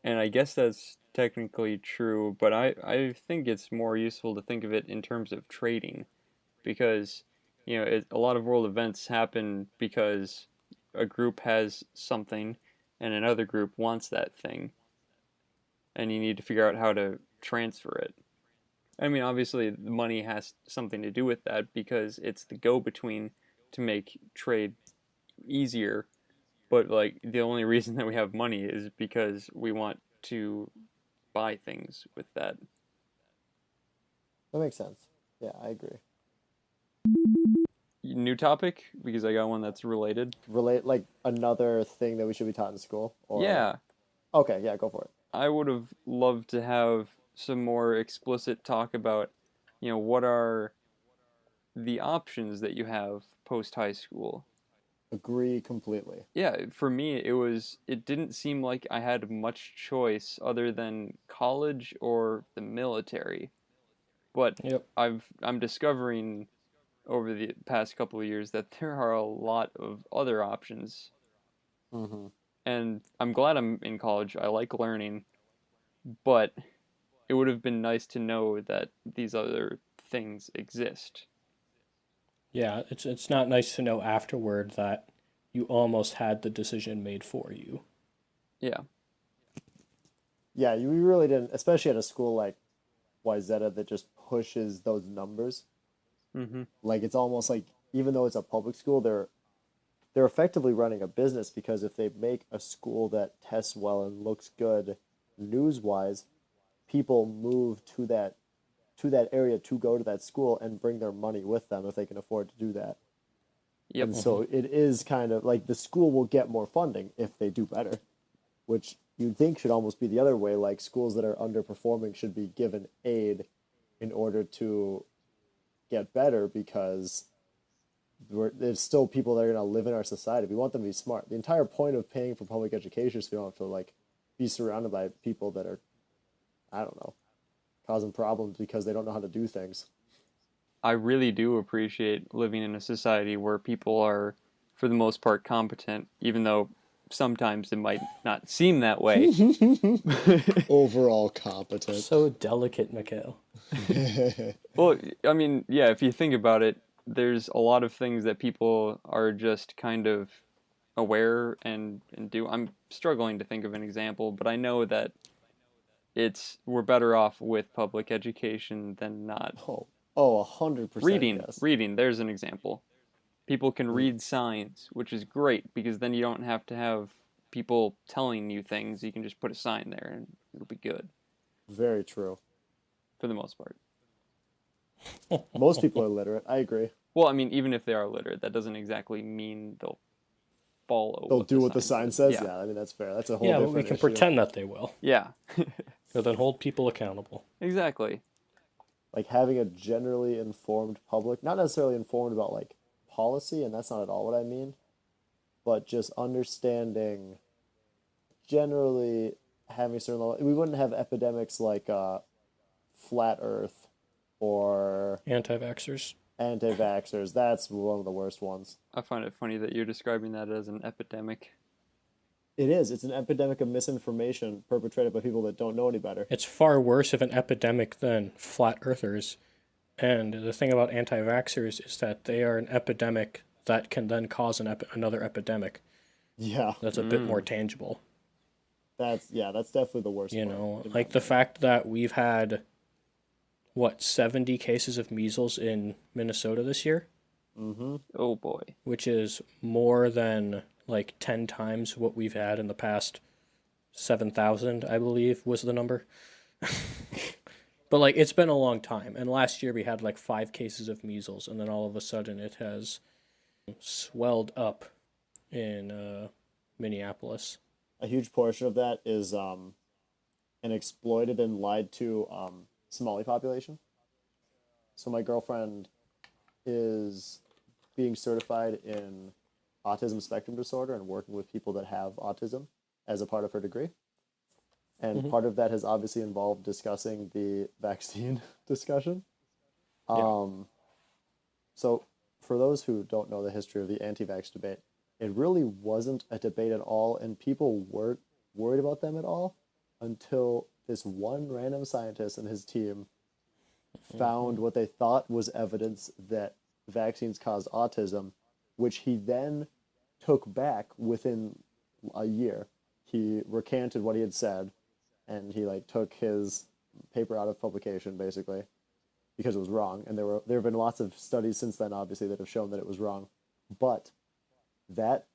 and I guess that's technically true, but I think it's more useful to think of it in terms of trading because, a lot of world events happen because a group has something and another group wants that thing, and you need to figure out how to transfer it. I mean, obviously, the money has something to do with that because it's the go-between to make trade easier. But like the only reason that we have money is because we want to buy things with that. That makes sense. Yeah, I agree. New topic because I got one that's related. Relate like another thing that we should be taught in school, or Yeah, okay, yeah, go for it. I would have loved to have some more explicit talk about, what are the options that you have post high school. Agree completely. Yeah, for me it didn't seem like I had much choice other than college or the military. But Yep. I'm discovering over the past couple of years that there are a lot of other options. Mm-hmm. And I'm glad I'm in college. I like learning, but it would have been nice to know that these other things exist. Yeah, it's not nice to know afterward that you almost had the decision made for you. Yeah. Yeah, you really didn't, especially at a school like Wyzetta that just pushes those numbers. Mhm. Like it's almost like even though it's a public school, they're effectively running a business because if they make a school that tests well and looks good news wise, people move to that area to go to that school and bring their money with them if they can afford to do that. Yep. And so it is kind of like the school will get more funding if they do better, which you'd think should almost be the other way. Like schools that are underperforming should be given aid in order to get better because there's still people that are going to live in our society. We want them to be smart. The entire point of paying for public education is so you don't have to like be surrounded by people that are, I don't know, causing problems because they don't know how to do things. I really do appreciate living in a society where people are, for the most part, competent, even though sometimes it might not seem that way. Overall competent. So delicate, Mikhail. Well, I mean, yeah, if you think about it, there's a lot of things that people are just kind of aware and do. I'm struggling to think of an example, but I know that we're better off with public education than not. Oh, 100% yes. Reading, there's an example. People can Mm. read signs, which is great because then you don't have to have people telling you things. You can just put a sign there and it'll be good Very true. for the most part. Most people are literate. I agree. Well, I mean, even if they are literate, that doesn't exactly mean they'll follow. They'll do what the sign says. Yeah. Yeah, I mean that's fair. That's a whole Yeah, but different we can issue. pretend that they will. Yeah. And then hold people accountable. Exactly. Like having a generally informed public, not necessarily informed about like policy, and that's not at all what I mean, but just understanding generally having a certain level. We wouldn't have epidemics like flat Earth or Anti-vaxxers. anti-vaxxers. That's one of the worst ones. I find it funny that you're describing that as an epidemic. It is. It's an epidemic of misinformation perpetrated by people that don't know any better. It's far worse of an epidemic than flat earthers. And the thing about anti-vaxxers is that they are an epidemic that can then cause another epidemic. Yeah, That's a bit more tangible. that's definitely the worst You part, know, in my like the opinion. fact that we've had, what, 70 cases of measles in Minnesota this year, Mm-hmm. Oh boy. which is more than like 10 times what we've had in the past 7,000, I believe was the number. But like it's been a long time. And last year we had like 5 cases of measles, and then all of a sudden it has swelled up in Minneapolis. A huge portion of that is an exploited and lied to Somali population. So my girlfriend is being certified in autism spectrum disorder and working with people that have autism as a part of her degree. And Hmm. part of that has obviously involved discussing the vaccine discussion. Yeah. Um, so, for those who don't know the history of the anti vax debate, it really wasn't a debate at all, and people weren't worried about them at all until this one random scientist and his team Hmm. found what they thought was evidence that vaccines cause autism, which he then took back within a year. He recanted what he had said, and he like took his paper out of publication basically because it was wrong. And there have been lots of studies since then, obviously, that have shown that it was wrong. But that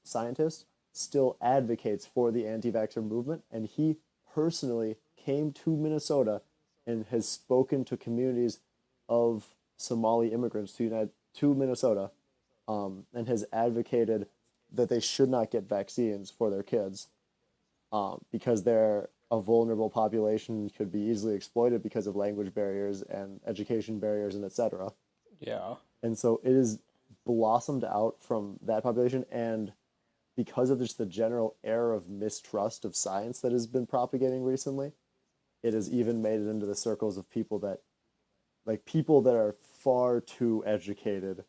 scientist still advocates for the anti-vaxxer movement, and he personally came to Minnesota and has spoken to communities of Somali immigrants to Minnesota, and has advocated that they should not get vaccines for their kids, because they're a vulnerable population, could be easily exploited because of language barriers and education barriers and etc. Yeah. And so it is blossomed out from that population, and because of just the general air of mistrust of science that has been propagating recently, it has even made it into the circles of people that are far too educated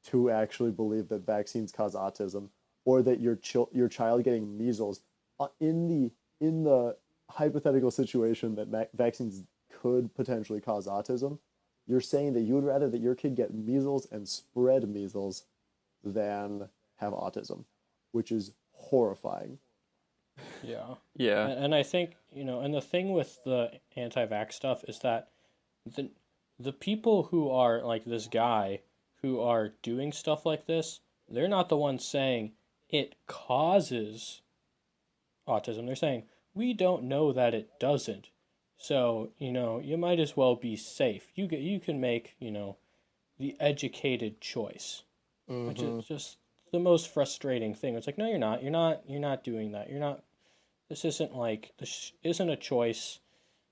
to actually believe that vaccines cause autism, or that your child getting measles, in the hypothetical situation that vaccines could potentially cause autism, you're saying that you would rather that your kid get measles and spread measles than have autism, which is horrifying. Yeah. Yeah. And I think, and the thing with the anti-vax stuff is that the the people who are like this guy who are doing stuff like this, they're not the ones saying it causes autism. They're saying we don't know that it doesn't. So, you might as well be safe. You can make, the educated choice, which is Mm-hmm. just the most frustrating thing. It's like, no, you're not. You're not doing that. You're not. This isn't a choice.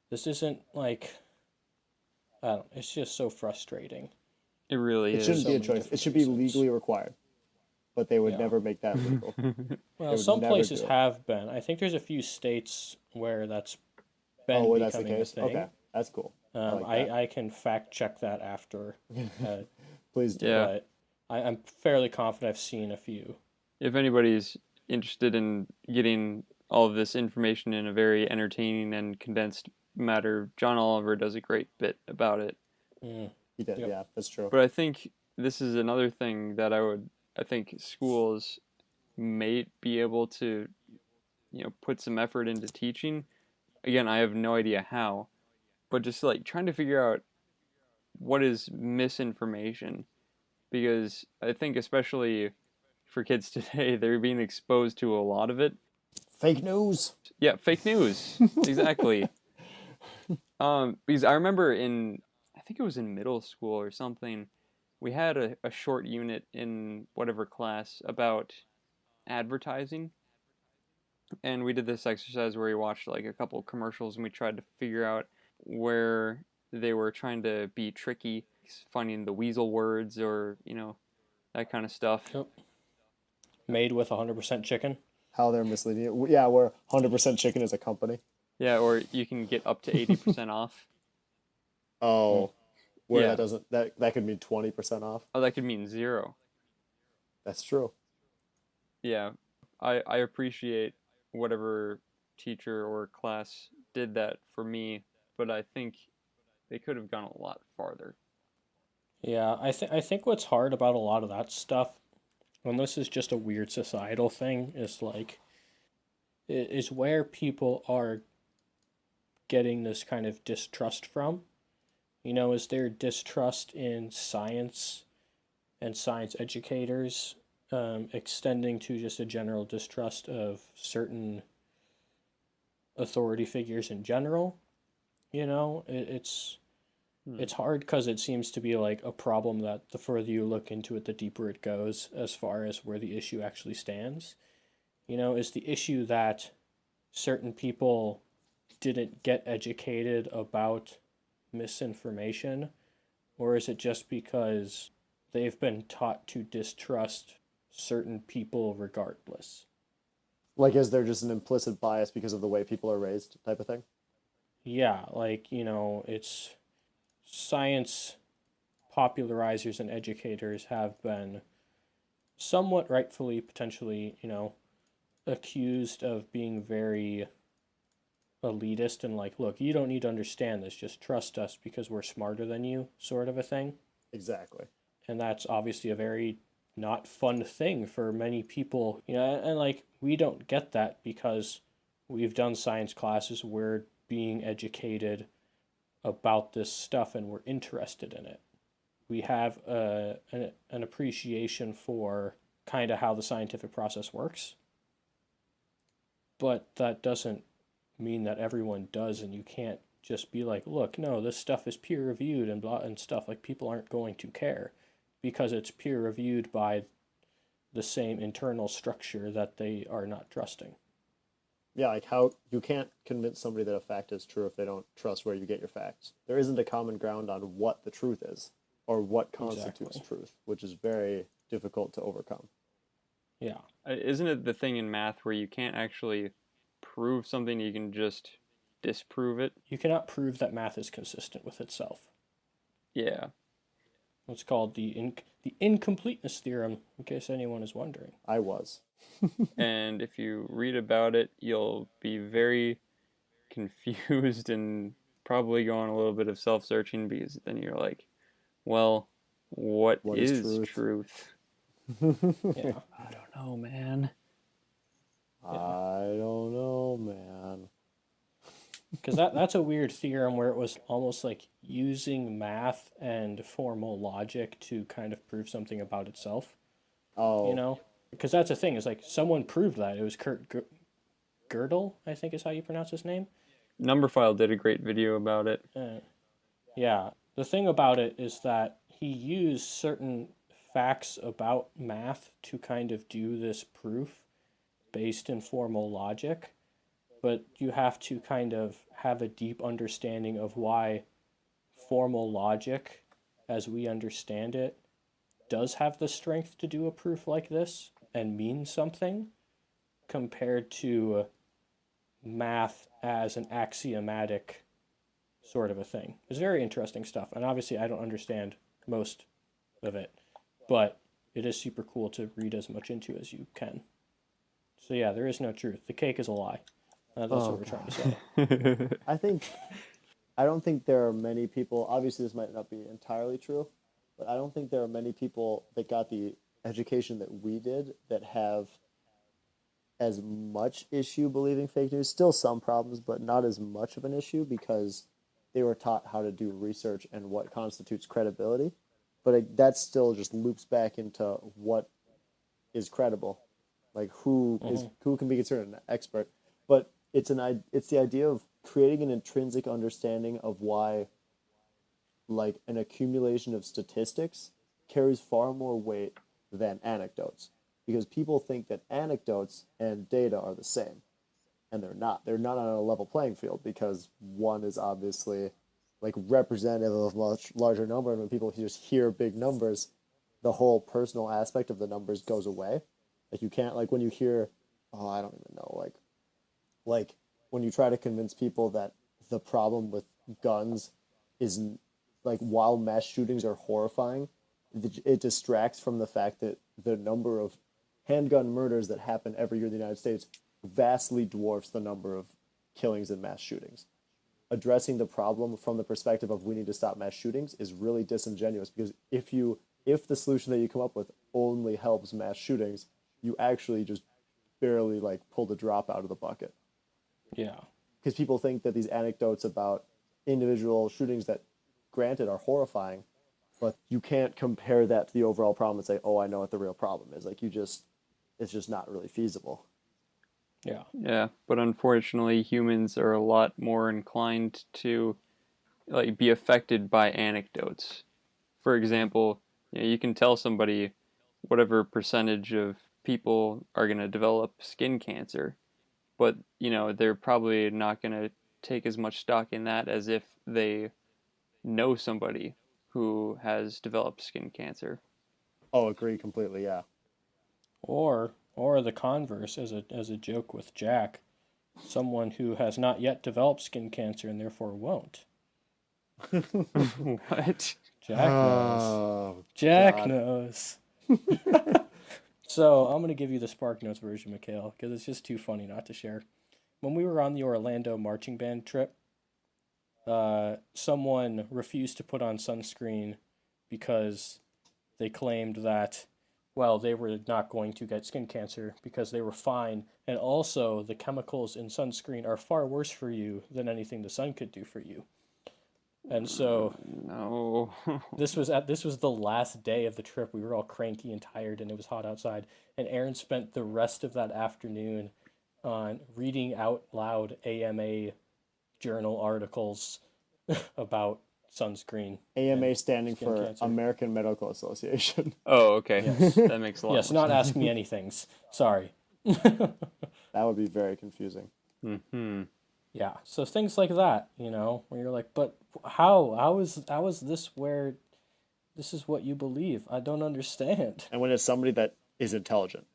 This isn't like, I don't. It's just so frustrating It really It for shouldn't so be is. a many choice. It different should be reasons. legally required, but they would Yeah. never make that legal. They Well, would some never places do it. have been. I think there's a few states where that's Oh, been well, that's the becoming a case. Okay, thing. that's cool. I Um, like I, that. I can fact check that after, uh, Please do. Yeah. but I'm fairly confident I've seen a few. If anybody's interested in getting all of this information in a very entertaining and condensed matter, John Oliver does a great bit about it. Mm, He did. yep. Yeah, that's true. But I think this is another thing that I think schools may be able to, put some effort into teaching. Again, I have no idea how, but just like trying to figure out what is misinformation, because I think especially for kids today, they're being exposed to a lot of it. Fake news. Yeah, fake news. Exactly. Because I remember I think it was in middle school or something, we had a short unit in whatever class about advertising, and we did this exercise where we watched like a couple commercials and we tried to figure out where they were trying to be tricky, finding the weasel words or that kind of stuff. Yep. Made with 100% chicken. How they're misleading it. Yeah, we're 100% chicken as a company. Yeah, or you can get up to 80% off. Mm. Oh, where that Yeah. doesn't that could mean 20% off. Oh, that could mean zero. That's true. Yeah, I appreciate whatever teacher or class did that for me, but I think they could have gone a lot farther. Yeah, I think what's hard about a lot of that stuff and this is just a weird societal thing, is like, is where people are getting this kind of distrust from. You know, is there distrust in science and science educators, extending to just a general distrust of certain authority figures in general? You know, it's hard because it seems to be like a problem that the further you look into it, the deeper it goes as far as where the issue actually stands. You know, is the issue that certain people didn't get educated about misinformation, or is it just because they've been taught to distrust certain people regardless? Like, is there just an implicit bias because of the way people are raised, type of thing? Yeah, like, you know, it's science popularizers and educators have been somewhat rightfully, potentially, you know, accused of being very elitist and like, look, you don't need to understand this, just trust us because we're smarter than you, sort of a thing. Exactly. And that's obviously a very not fun thing for many people, you know, and like we don't get that because we've done science classes, we're being educated about this stuff and we're interested in it. We have an appreciation for kind of how the scientific process works, but that doesn't mean that everyone does, and you can't just be like, look, no, this stuff is peer reviewed and blah and stuff. Like, people aren't going to care because it's peer reviewed by the same internal structure that they are not trusting. Yeah, like how you can't convince somebody that a fact is true if they don't trust where you get your facts. There isn't a common ground on what the truth is or what constitutes Exactly. truth, which is very difficult to overcome. Yeah. Isn't it the thing in math where you can't actually prove something, you can just disprove it? You cannot prove that math is consistent with itself. Yeah. It's called the incompleteness theorem, in case anyone is wondering. I was. And if you read about it, you'll be very confused and probably go on a little bit of self searching because then you're like, well, what What is is truth? truth? Yeah. I don't know, man. Yeah. I don't know, man. Because that's a weird theorem where it was almost like using math and formal logic to kind of prove something about itself, you Oh, know? Because that's the thing, is like someone proved that. It was Kurt Gödel, I think is how you pronounce his name. Numberphile did a great video about it. Uh, yeah. The thing about it is that he used certain facts about math to kind of do this proof based in formal logic, but you have to kind of have a deep understanding of why formal logic, as we understand it, does have the strength to do a proof like this and mean something compared to math as an axiomatic sort of a thing. It's very interesting stuff. And obviously, I don't understand most of it, but it is super cool to read as much into as you can. So, yeah, there is no truth. The cake is a lie. That's oh what we're trying to say. Yeah. I think I don't think there are many people. Obviously, this might not be entirely true, but I don't think there are many people that got the education that we did that have as much issue believing fake news. Still some problems, but not as much of an issue because they were taught how to do research and what constitutes credibility. But that still just loops back into what is credible, like Mm-hmm. who can be considered an expert. But it's the idea of creating an intrinsic understanding of why, like, an accumulation of statistics carries far more weight than anecdotes, because people think that anecdotes and data are the same, and they're not on a level playing field because one is obviously like representative of a much larger number, and when people just hear big numbers, the whole personal aspect of the numbers goes away. Like, you can't, like, when you hear, oh, I don't even know, like when you try to convince people that the problem with guns is, like, while mass shootings are horrifying, it distracts from the fact that the number of handgun murders that happen every year in the United States vastly dwarfs the number of killings and mass shootings. Addressing the problem from the perspective of we need to stop mass shootings is really disingenuous, because if the solution that you come up with only helps mass shootings, you actually just barely like pull the drop out of the bucket. Yeah. Because people think that these anecdotes about individual shootings that, granted, are horrifying, but you can't compare that to the overall problem and say, oh, I know what the real problem is. Like, it's just not really feasible. Yeah. Yeah, but unfortunately, humans are a lot more inclined to like be affected by anecdotes. For example, you can tell somebody whatever percentage of people are going to develop skin cancer, but they're probably not going to take as much stock in that as if they know somebody who has developed skin cancer. Oh, agree completely, yeah. Or the converse, as a joke with Jack, someone who has not yet developed skin cancer and therefore won't. What? Jack knows. Oh, Jack God. knows. So I'm going to give you the Spark Notes version, Mikhail, because it's just too funny not to share. When we were on the Orlando marching band trip, someone refused to put on sunscreen because they claimed that, well, they were not going to get skin cancer because they were fine. And also, the chemicals in sunscreen are far worse for you than anything the sun could do for you. And so No. this was the last day of the trip. We were all cranky and tired, and it was hot outside. And Aaron spent the rest of that afternoon on reading out loud AMA journal articles about sunscreen. AMA standing skin for cancer. American Medical Association. Oh, okay. Yes. That makes a lot Yes, more not sense. ask me anythings. Sorry. That would be very confusing. Mm-hmm. Yeah, so things like that, where you're like, but how is this where this is what you believe? I don't understand. And when it's somebody that is intelligent,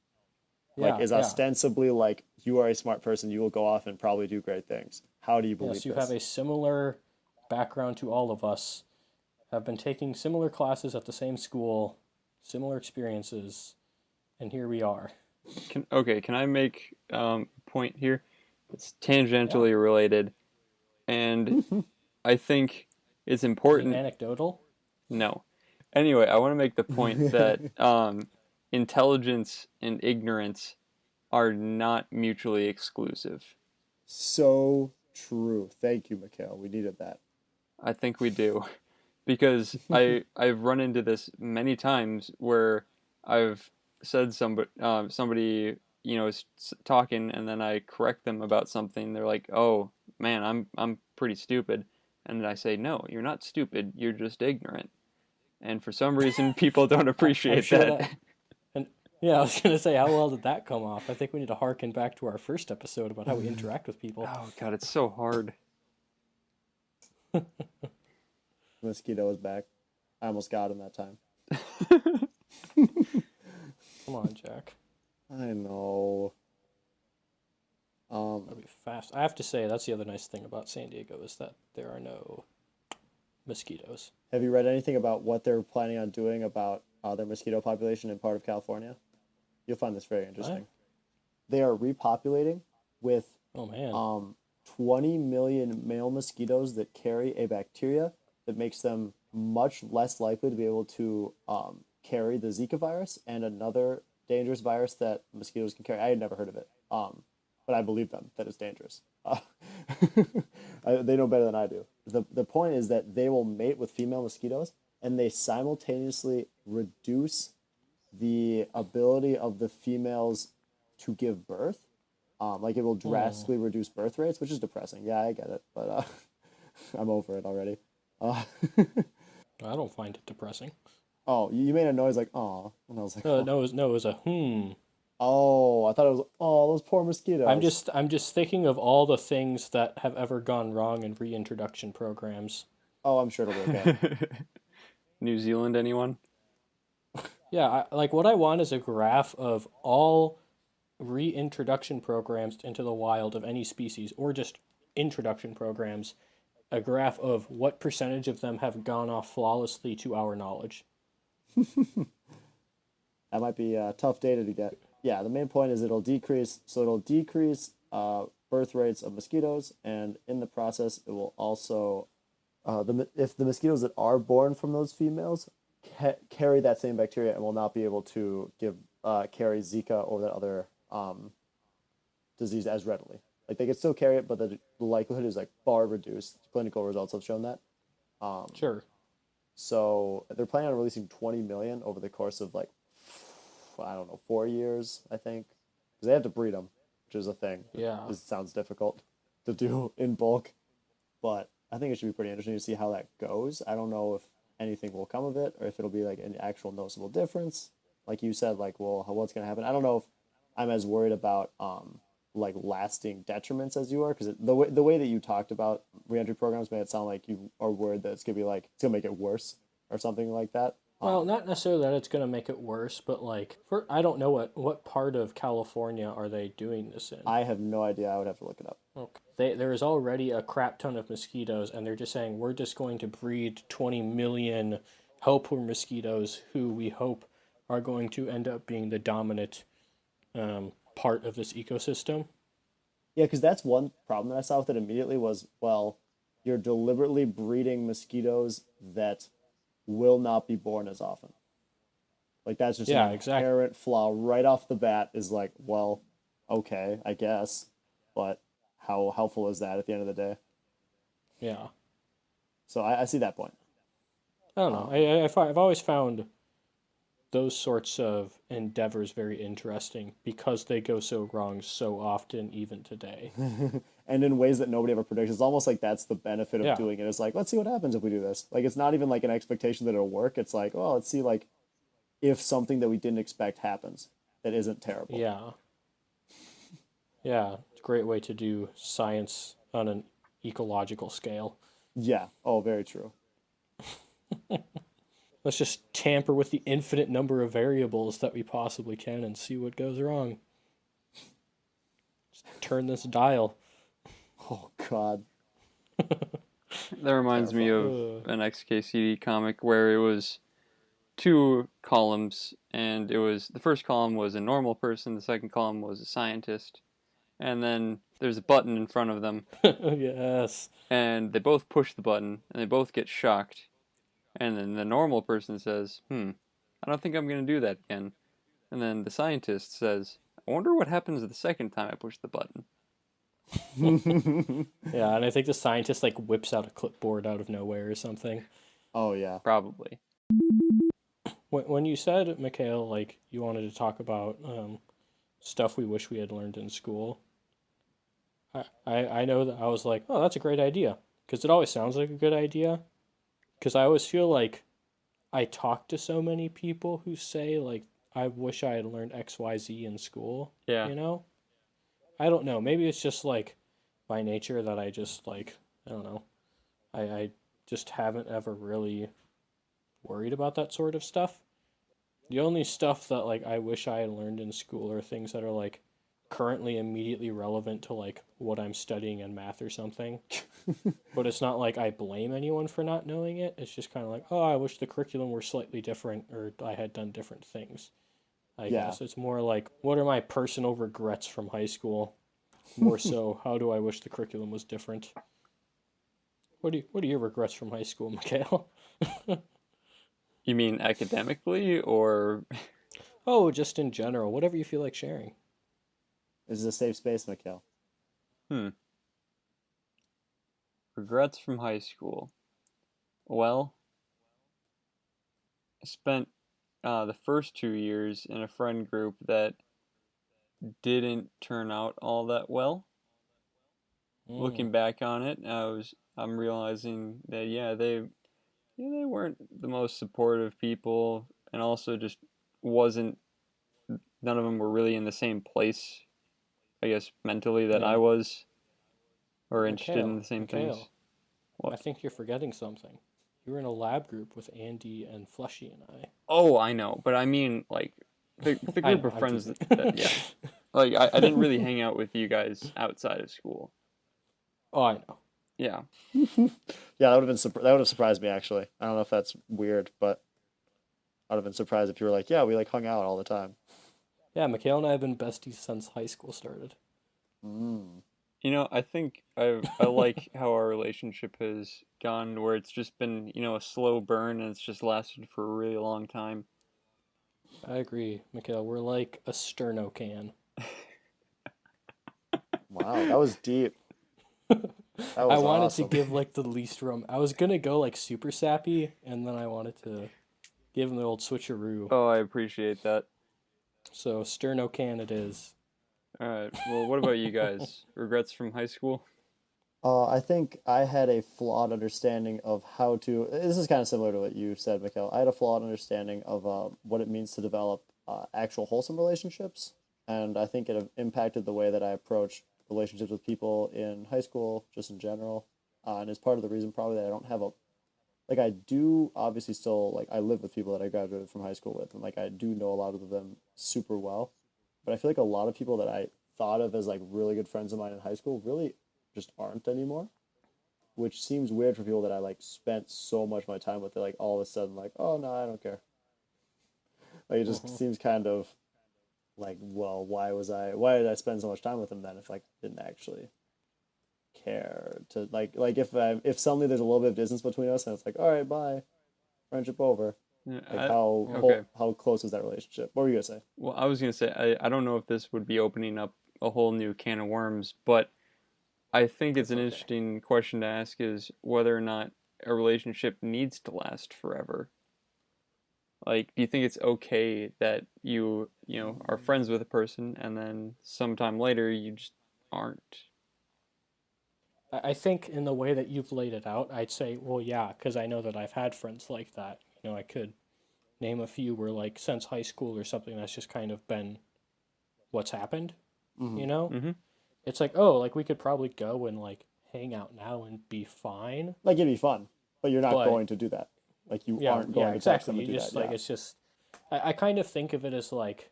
like Yeah, is yeah. ostensibly like, you are a smart person, you will go off and probably do great things. How do you believe Yes, you this? have a similar background to all of us, have been taking similar classes at the same school, similar experiences, and here we are. Can I make a point here? It's tangentially related, and I think it's Is it important. anecdotal? No. Anyway, I want to make the point that intelligence and ignorance are not mutually exclusive. So true. Thank you, Mikhail. We needed that. I think we do. Because I've run into this many times where I've said somebody is talking, and then I correct them about something. They're like, "Oh man, I'm pretty stupid," and then I say, "No, you're not stupid. You're just ignorant." And for some reason, people don't I'm appreciate sure that. and yeah, I was gonna say, how well did that come off? I think we need to harken back to our first episode about how we interact with people. Oh god, it's so hard. Mosquito is back. I almost got him that time. Come on, Jack. I know. That'll be fast. I have to say, that's the other nice thing about San Diego is that there are no mosquitoes. Have you read anything about what they're planning on doing about their mosquito population in part of California? You'll find this very interesting. What? They are repopulating with Oh man. 20 million male mosquitoes that carry a bacteria that makes them much less likely to be able to carry the Zika virus and another dangerous virus that mosquitoes can carry. I had never heard of it, but I believe them that it's dangerous. They know better than I do. The point is that they will mate with female mosquitoes, and they simultaneously reduce the ability of the females to give birth. Like it will drastically reduce birth rates, which is depressing. Yeah, I get it, but I'm over it already. I don't find it depressing. Oh, you made a noise like "aw," and I was like, No, oh. no, it was a hmm. Oh, I thought it was, oh, those poor mosquitoes. I'm just thinking of all the things that have ever gone wrong in reintroduction programs. Oh, I'm sure it'll be okay. New Zealand, anyone? Yeah, like what I want is a graph of all reintroduction programs into the wild of any species, or just introduction programs, a graph of what percentage of them have gone off flawlessly to our knowledge. That might be tough data to get. Yeah, the main point is it'll decrease. So it'll decrease birth rates of mosquitoes, and in the process, it will also if the mosquitoes that are born from those females carry that same bacteria and will not be able to carry Zika or that other disease as readily. Like they could still carry it, but the likelihood is like far reduced. Clinical results have shown that. Sure. So they're planning on releasing 20 million over the course of like, I don't know, 4 years, I think, because they have to breed them, which is a thing. Yeah. It sounds difficult to do in bulk, but I think it should be pretty interesting to see how that goes. I don't know if anything will come of it or if it'll be like an actual noticeable difference. Like you said, like, well, what's going to happen? I don't know if I'm as worried about like lasting detriments as you are, because the way that you talked about reentry programs made it sound like you are worried that it's gonna be like it's gonna make it worse or something like that. Well, not necessarily that it's going to make it worse, but like I don't know what part of California are they doing this in. I have no idea. I would have to look it up. Okay. There is already a crap ton of mosquitoes, and they're just saying we're just going to breed 20 million helper mosquitoes who we hope are going to end up being the dominant part of this ecosystem. Yeah, because that's one problem that I saw with it immediately was, well, you're deliberately breeding mosquitoes that will not be born as often. Like that's just Yeah, an exactly. inherent flaw right off the bat. Is like, well, okay, I guess, but how helpful is that at the end of the day? Yeah. So I see that point. I don't know. Um, I've always found those sorts of endeavors very interesting because they go so wrong so often, even today. and in ways that nobody ever predicts. It's almost like that's the benefit of Yeah. doing it. It's like, let's see what happens if we do this. Like, it's not even like an expectation that it'll work. It's like, oh, let's see, like, if something that we didn't expect happens that isn't terrible. Yeah. Yeah. It's a great way to do science on an ecological scale. Yeah. Oh, very true. Let's just tamper with the infinite number of variables that we possibly can and see what goes wrong. Just turn this dial. Oh, God. That reminds me of Ugh. an XKCD comic where it was two columns, and it was the first column was a normal person, the second column was a scientist, and then there's a button in front of them, Yes. and they both push the button, and they both get shocked, and then the normal person says, I don't think I'm going to do that again. And then the scientist says, I wonder what happens the second time I push the button. Yeah, and I think the scientist like whips out a clipboard out of nowhere or something. Oh, yeah. Probably. When you said, Mikhail, like you wanted to talk about stuff we wish we had learned in school, I know that I was like, oh, that's a great idea. Because it always sounds like a good idea. Because I always feel like I talk to so many people who say, like, I wish I had learned XYZ in school. Yeah. You know? I don't know. Maybe it's just like by nature that I just like, I don't know. I just haven't ever really worried about that sort of stuff. The only stuff that like I wish I had learned in school are things that are like currently immediately relevant to like what I'm studying in math or something. But it's not like I blame anyone for not knowing it. It's just kind of like, oh, I wish the curriculum were slightly different or I had done different things. I Yeah. guess it's more like, what are my personal regrets from high school? More so, how do I wish the curriculum was different? What are your regrets from high school, Mikhail? You mean academically, or Oh, just in general, whatever you feel like sharing. This is a safe space, Mikhail. regrets from high school? Well, I spent the first 2 years in a friend group that didn't turn out all that well. Looking back on it, I'm realizing that they weren't the most supportive people, and also just wasn't. None of them were really in the same place, I guess, mentally that I Yeah. was, or interested in Mikhail, the same things. Mikhail, I What? think you're forgetting something. You were in a lab group with Andy and Fleshy and I. Oh, I know, but I mean, like, the I group know, of I'm friends teasing. yeah. Like, I didn't really hang out with you guys outside of school. Oh, I know. Yeah. Yeah, that would have that would have surprised me actually. I don't know if that's weird, but I'd have been surprised if you were like, yeah, we like hung out all the time. Yeah, Mikhail and I have been besties since high school started. Mm. I think I like how our relationship has gone where it's just been, a slow burn and it's just lasted for a really long time. I agree, Mikhail. We're like a sterno can. Wow, that was deep. That I was wanted to awesome. give like the least rum. I was gonna go like super sappy, and then I wanted to give him the old switcheroo. Oh, I appreciate that. So sterno can it is. All right. Well, what about you guys? Regrets from high school? I think I had a flawed understanding of how to. This is kind of similar to what you said, Mikhail. I had a flawed understanding of what it means to develop actual wholesome relationships, and I think it impacted the way that I approach relationships with people in high school, just in general, and is part of the reason probably that I don't have a like I do obviously still like I live with people that I graduated from high school with, and like I do know a lot of them super well, but I feel like a lot of people that I thought of as like really good friends of mine in high school really just aren't anymore, which seems weird for people that I like spent so much of my time with. They're like all of a sudden like, oh no, I don't care. Like it just Hmm. seems kind of like, well, why did I spend so much time with them then if like I didn't actually care to like if suddenly there's a little bit of distance between us and it's like, all right, bye, friendship over. Yeah, Like okay. how close is that relationship? What were you gonna say? Well, I was gonna say I don't know if this would be opening up a whole new can of worms, but I think it's That's an okay. interesting question to ask is whether or not a relationship needs to last forever. Like, do you think it's okay that you are friends with a person and then sometime later you just aren't? I think in the way that you've laid it out, I'd say, well, yeah, because I know that I've had friends like that. I could name a few where like since high school or something that's just kind of been what's happened. Mm-hmm. You know, Mm-hmm. it's like, oh, like we could probably go and like hang out now and be fine. Like it'd be fun, but you're not But going to do that. Like you yeah, aren't yeah, going to text exactly. them and You do that. just like Yeah. it's just I kind of think of it as like,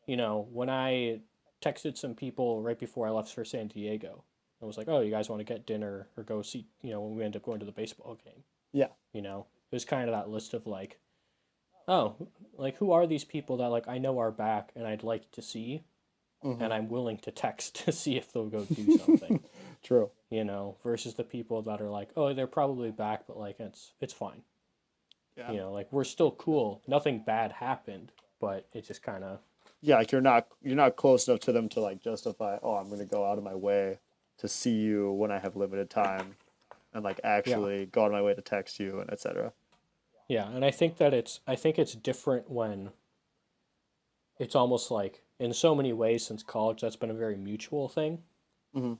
when I texted some people right before I left for San Diego, I was like, oh, you guys want to get dinner or go see, when we end up going to the baseball game, Yeah. it was kind of that list of like, oh, like who are these people that like I know are back and I'd like to see Mm-hmm. and I'm willing to text to see if they'll go do something, True. versus the people that are like, oh, they're probably back, but like it's fine. Yeah. Like we're still cool. Nothing bad happened, but it just kind of Yeah, like you're not close enough to them to like justify, oh, I'm gonna go out of my way to see you when I have limited time and like yeah. actually go out of my way to text you and etc. Yeah, and I think it's different when it's almost like in so many ways since college that's been a very mutual thing. Mm-hmm.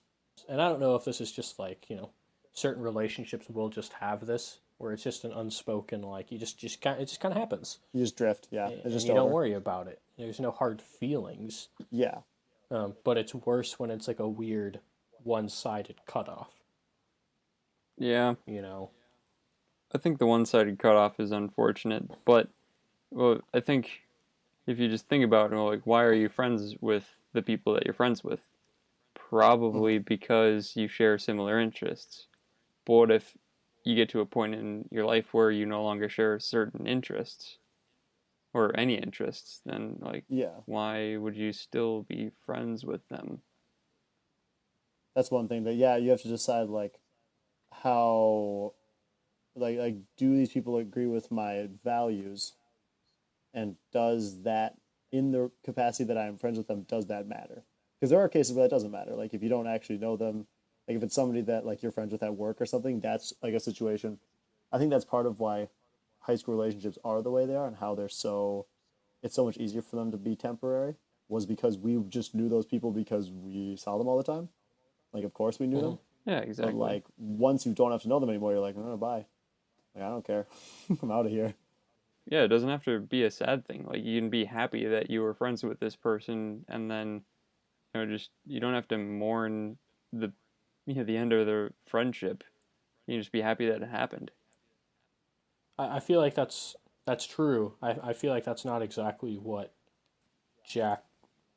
And I don't know if this is just like, certain relationships will just have this where it's just an unspoken like you just kind it just kind of happens. You just drift, yeah. It's And just you don't over. worry about it. There's no hard feelings. Yeah. But it's worse when it's like a weird one-sided cutoff, Yeah, you know. I think the one-sided cutoff is unfortunate, but well, I think if you just think about it, well, like why are you friends with the people that you're friends with? Mm-hmm. Probably because you share similar interests. But what if you get to a point in your life where you no longer share certain interests or any interests? Then, like, Yeah. why would you still be friends with them? That's one thing that yeah, you have to decide like how like do these people agree with my values and does that in the capacity that I'm friends with them, does that matter? Because there are cases where that doesn't matter. Like if you don't actually know them, like if it's somebody that like you're friends with at work or something, that's like a situation. I think that's part of why high school relationships are the way they are and how they're so it's so much easier for them to be temporary was because we just knew those people because we saw them all the time. Like of course we knew Hmm. them. Yeah, But exactly. like once you don't have to know them anymore, you're like, oh bye. Like I don't care. I'm out of here. Yeah, it doesn't have to be a sad thing. Like, you can be happy that you were friends with this person, and then just you don't have to mourn the the end of the friendship. You can just be happy that it happened. I feel like that's true. I feel like that's not exactly what Jack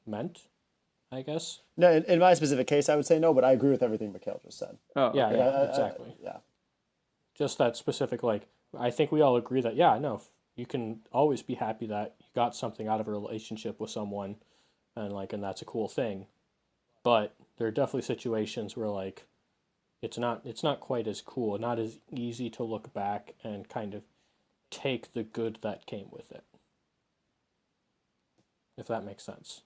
meant, I guess. No, in my specific case, I would say no, but I agree with everything Mikhail just said. Oh, Yeah, Like okay. yeah, exactly. yeah, Just that specific, like, I think we all agree that, yeah, no, you can always be happy that you got something out of a relationship with someone and, like, and that's a cool thing. But there are definitely situations where, like, it's not quite as cool, not as easy to look back and kind of take the good that came with it. If that makes sense.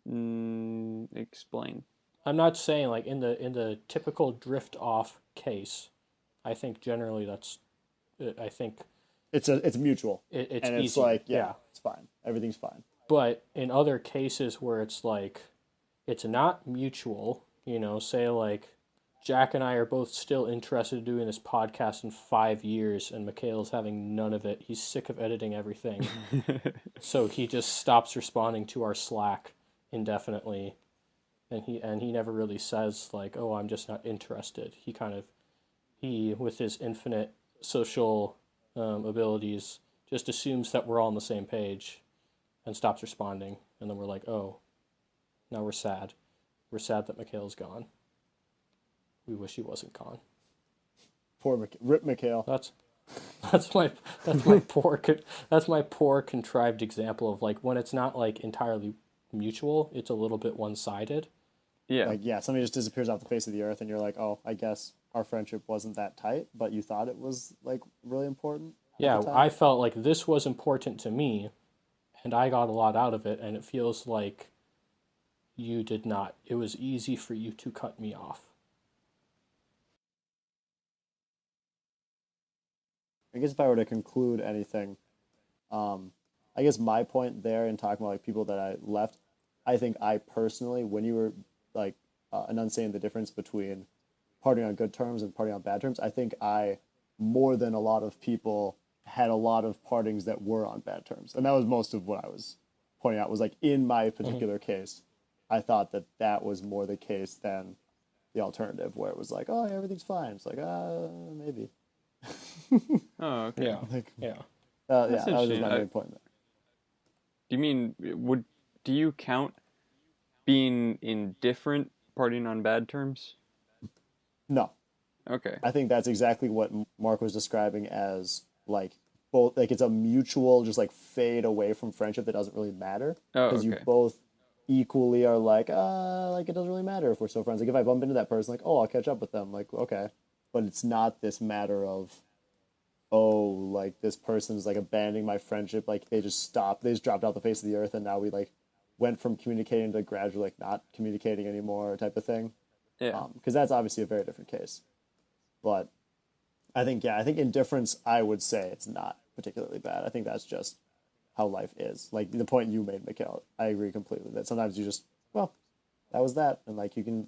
Explain. I'm not saying like in the typical drift off case. I think generally I think It's mutual, it's and it's easier. like Yeah. it's fine. Everything's fine. But in other cases where it's like it's not mutual, say like Jack and I are both still interested in doing this podcast in 5 years, and Mikhail's having none of it. He's sick of editing everything. So he just stops responding to our Slack indefinitely. And he never really says like, "Oh, I'm just not interested." He with his infinite social abilities just assumes that we're all on the same page and stops responding. And then we're like, "Oh, now we're sad. We're sad that Mikhail's gone. We wish he wasn't gone." Rip Mikhail. That's my poor contrived example of like when it's not like entirely mutual, it's a little bit one-sided. Yeah. Like, somebody just disappears off the face of the earth, and you're like, oh, I guess our friendship wasn't that tight, but you thought it was like really important. Yeah, I felt like this was important to me, and I got a lot out of it, and it feels like you did not. It was easy for you to cut me off. I guess if I were to conclude anything, I guess my point there in talking about like people that I left, I think I personally, when you were like enunciating the difference between partying on good terms and partying on bad terms, I think I, more than a lot of people, had a lot of partings that were on bad terms, and that was most of what I was pointing out. Was like in my particular case, I thought that was more the case than the alternative, where it was like, oh, everything's fine. It's like, maybe. Oh, okay. Yeah, Like, yeah. that was just interesting. my main point there. Do you mean do you count being indifferent partying on bad terms? No, Okay. I think that's exactly what Mark was describing as like both, like it's a mutual just like fade away from friendship that doesn't really matter Oh, because you okay. both equally are like it doesn't really matter if we're still friends. Like if I bump into that person, like, oh, I'll catch up with them, like, okay, but it's not this matter of, oh, like this person's like abandoning my friendship, like they just dropped off the face of the earth, and now we like went from communicating to gradually like not communicating anymore type of thing. Yeah. Because that's obviously a very different case. But I think indifference, I would say it's not particularly bad. I think that's just how life is. Like the point you made, Mikhail, I agree completely that sometimes you just, well, that was that, and like you can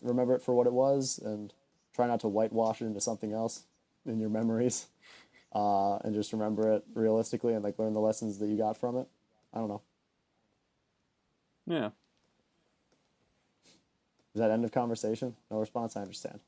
remember it for what it was, and try not to whitewash it into something else in your memories, and just remember it realistically and like learn the lessons that you got from it. I don't know. Yeah. Is that end of conversation? No response. I understand.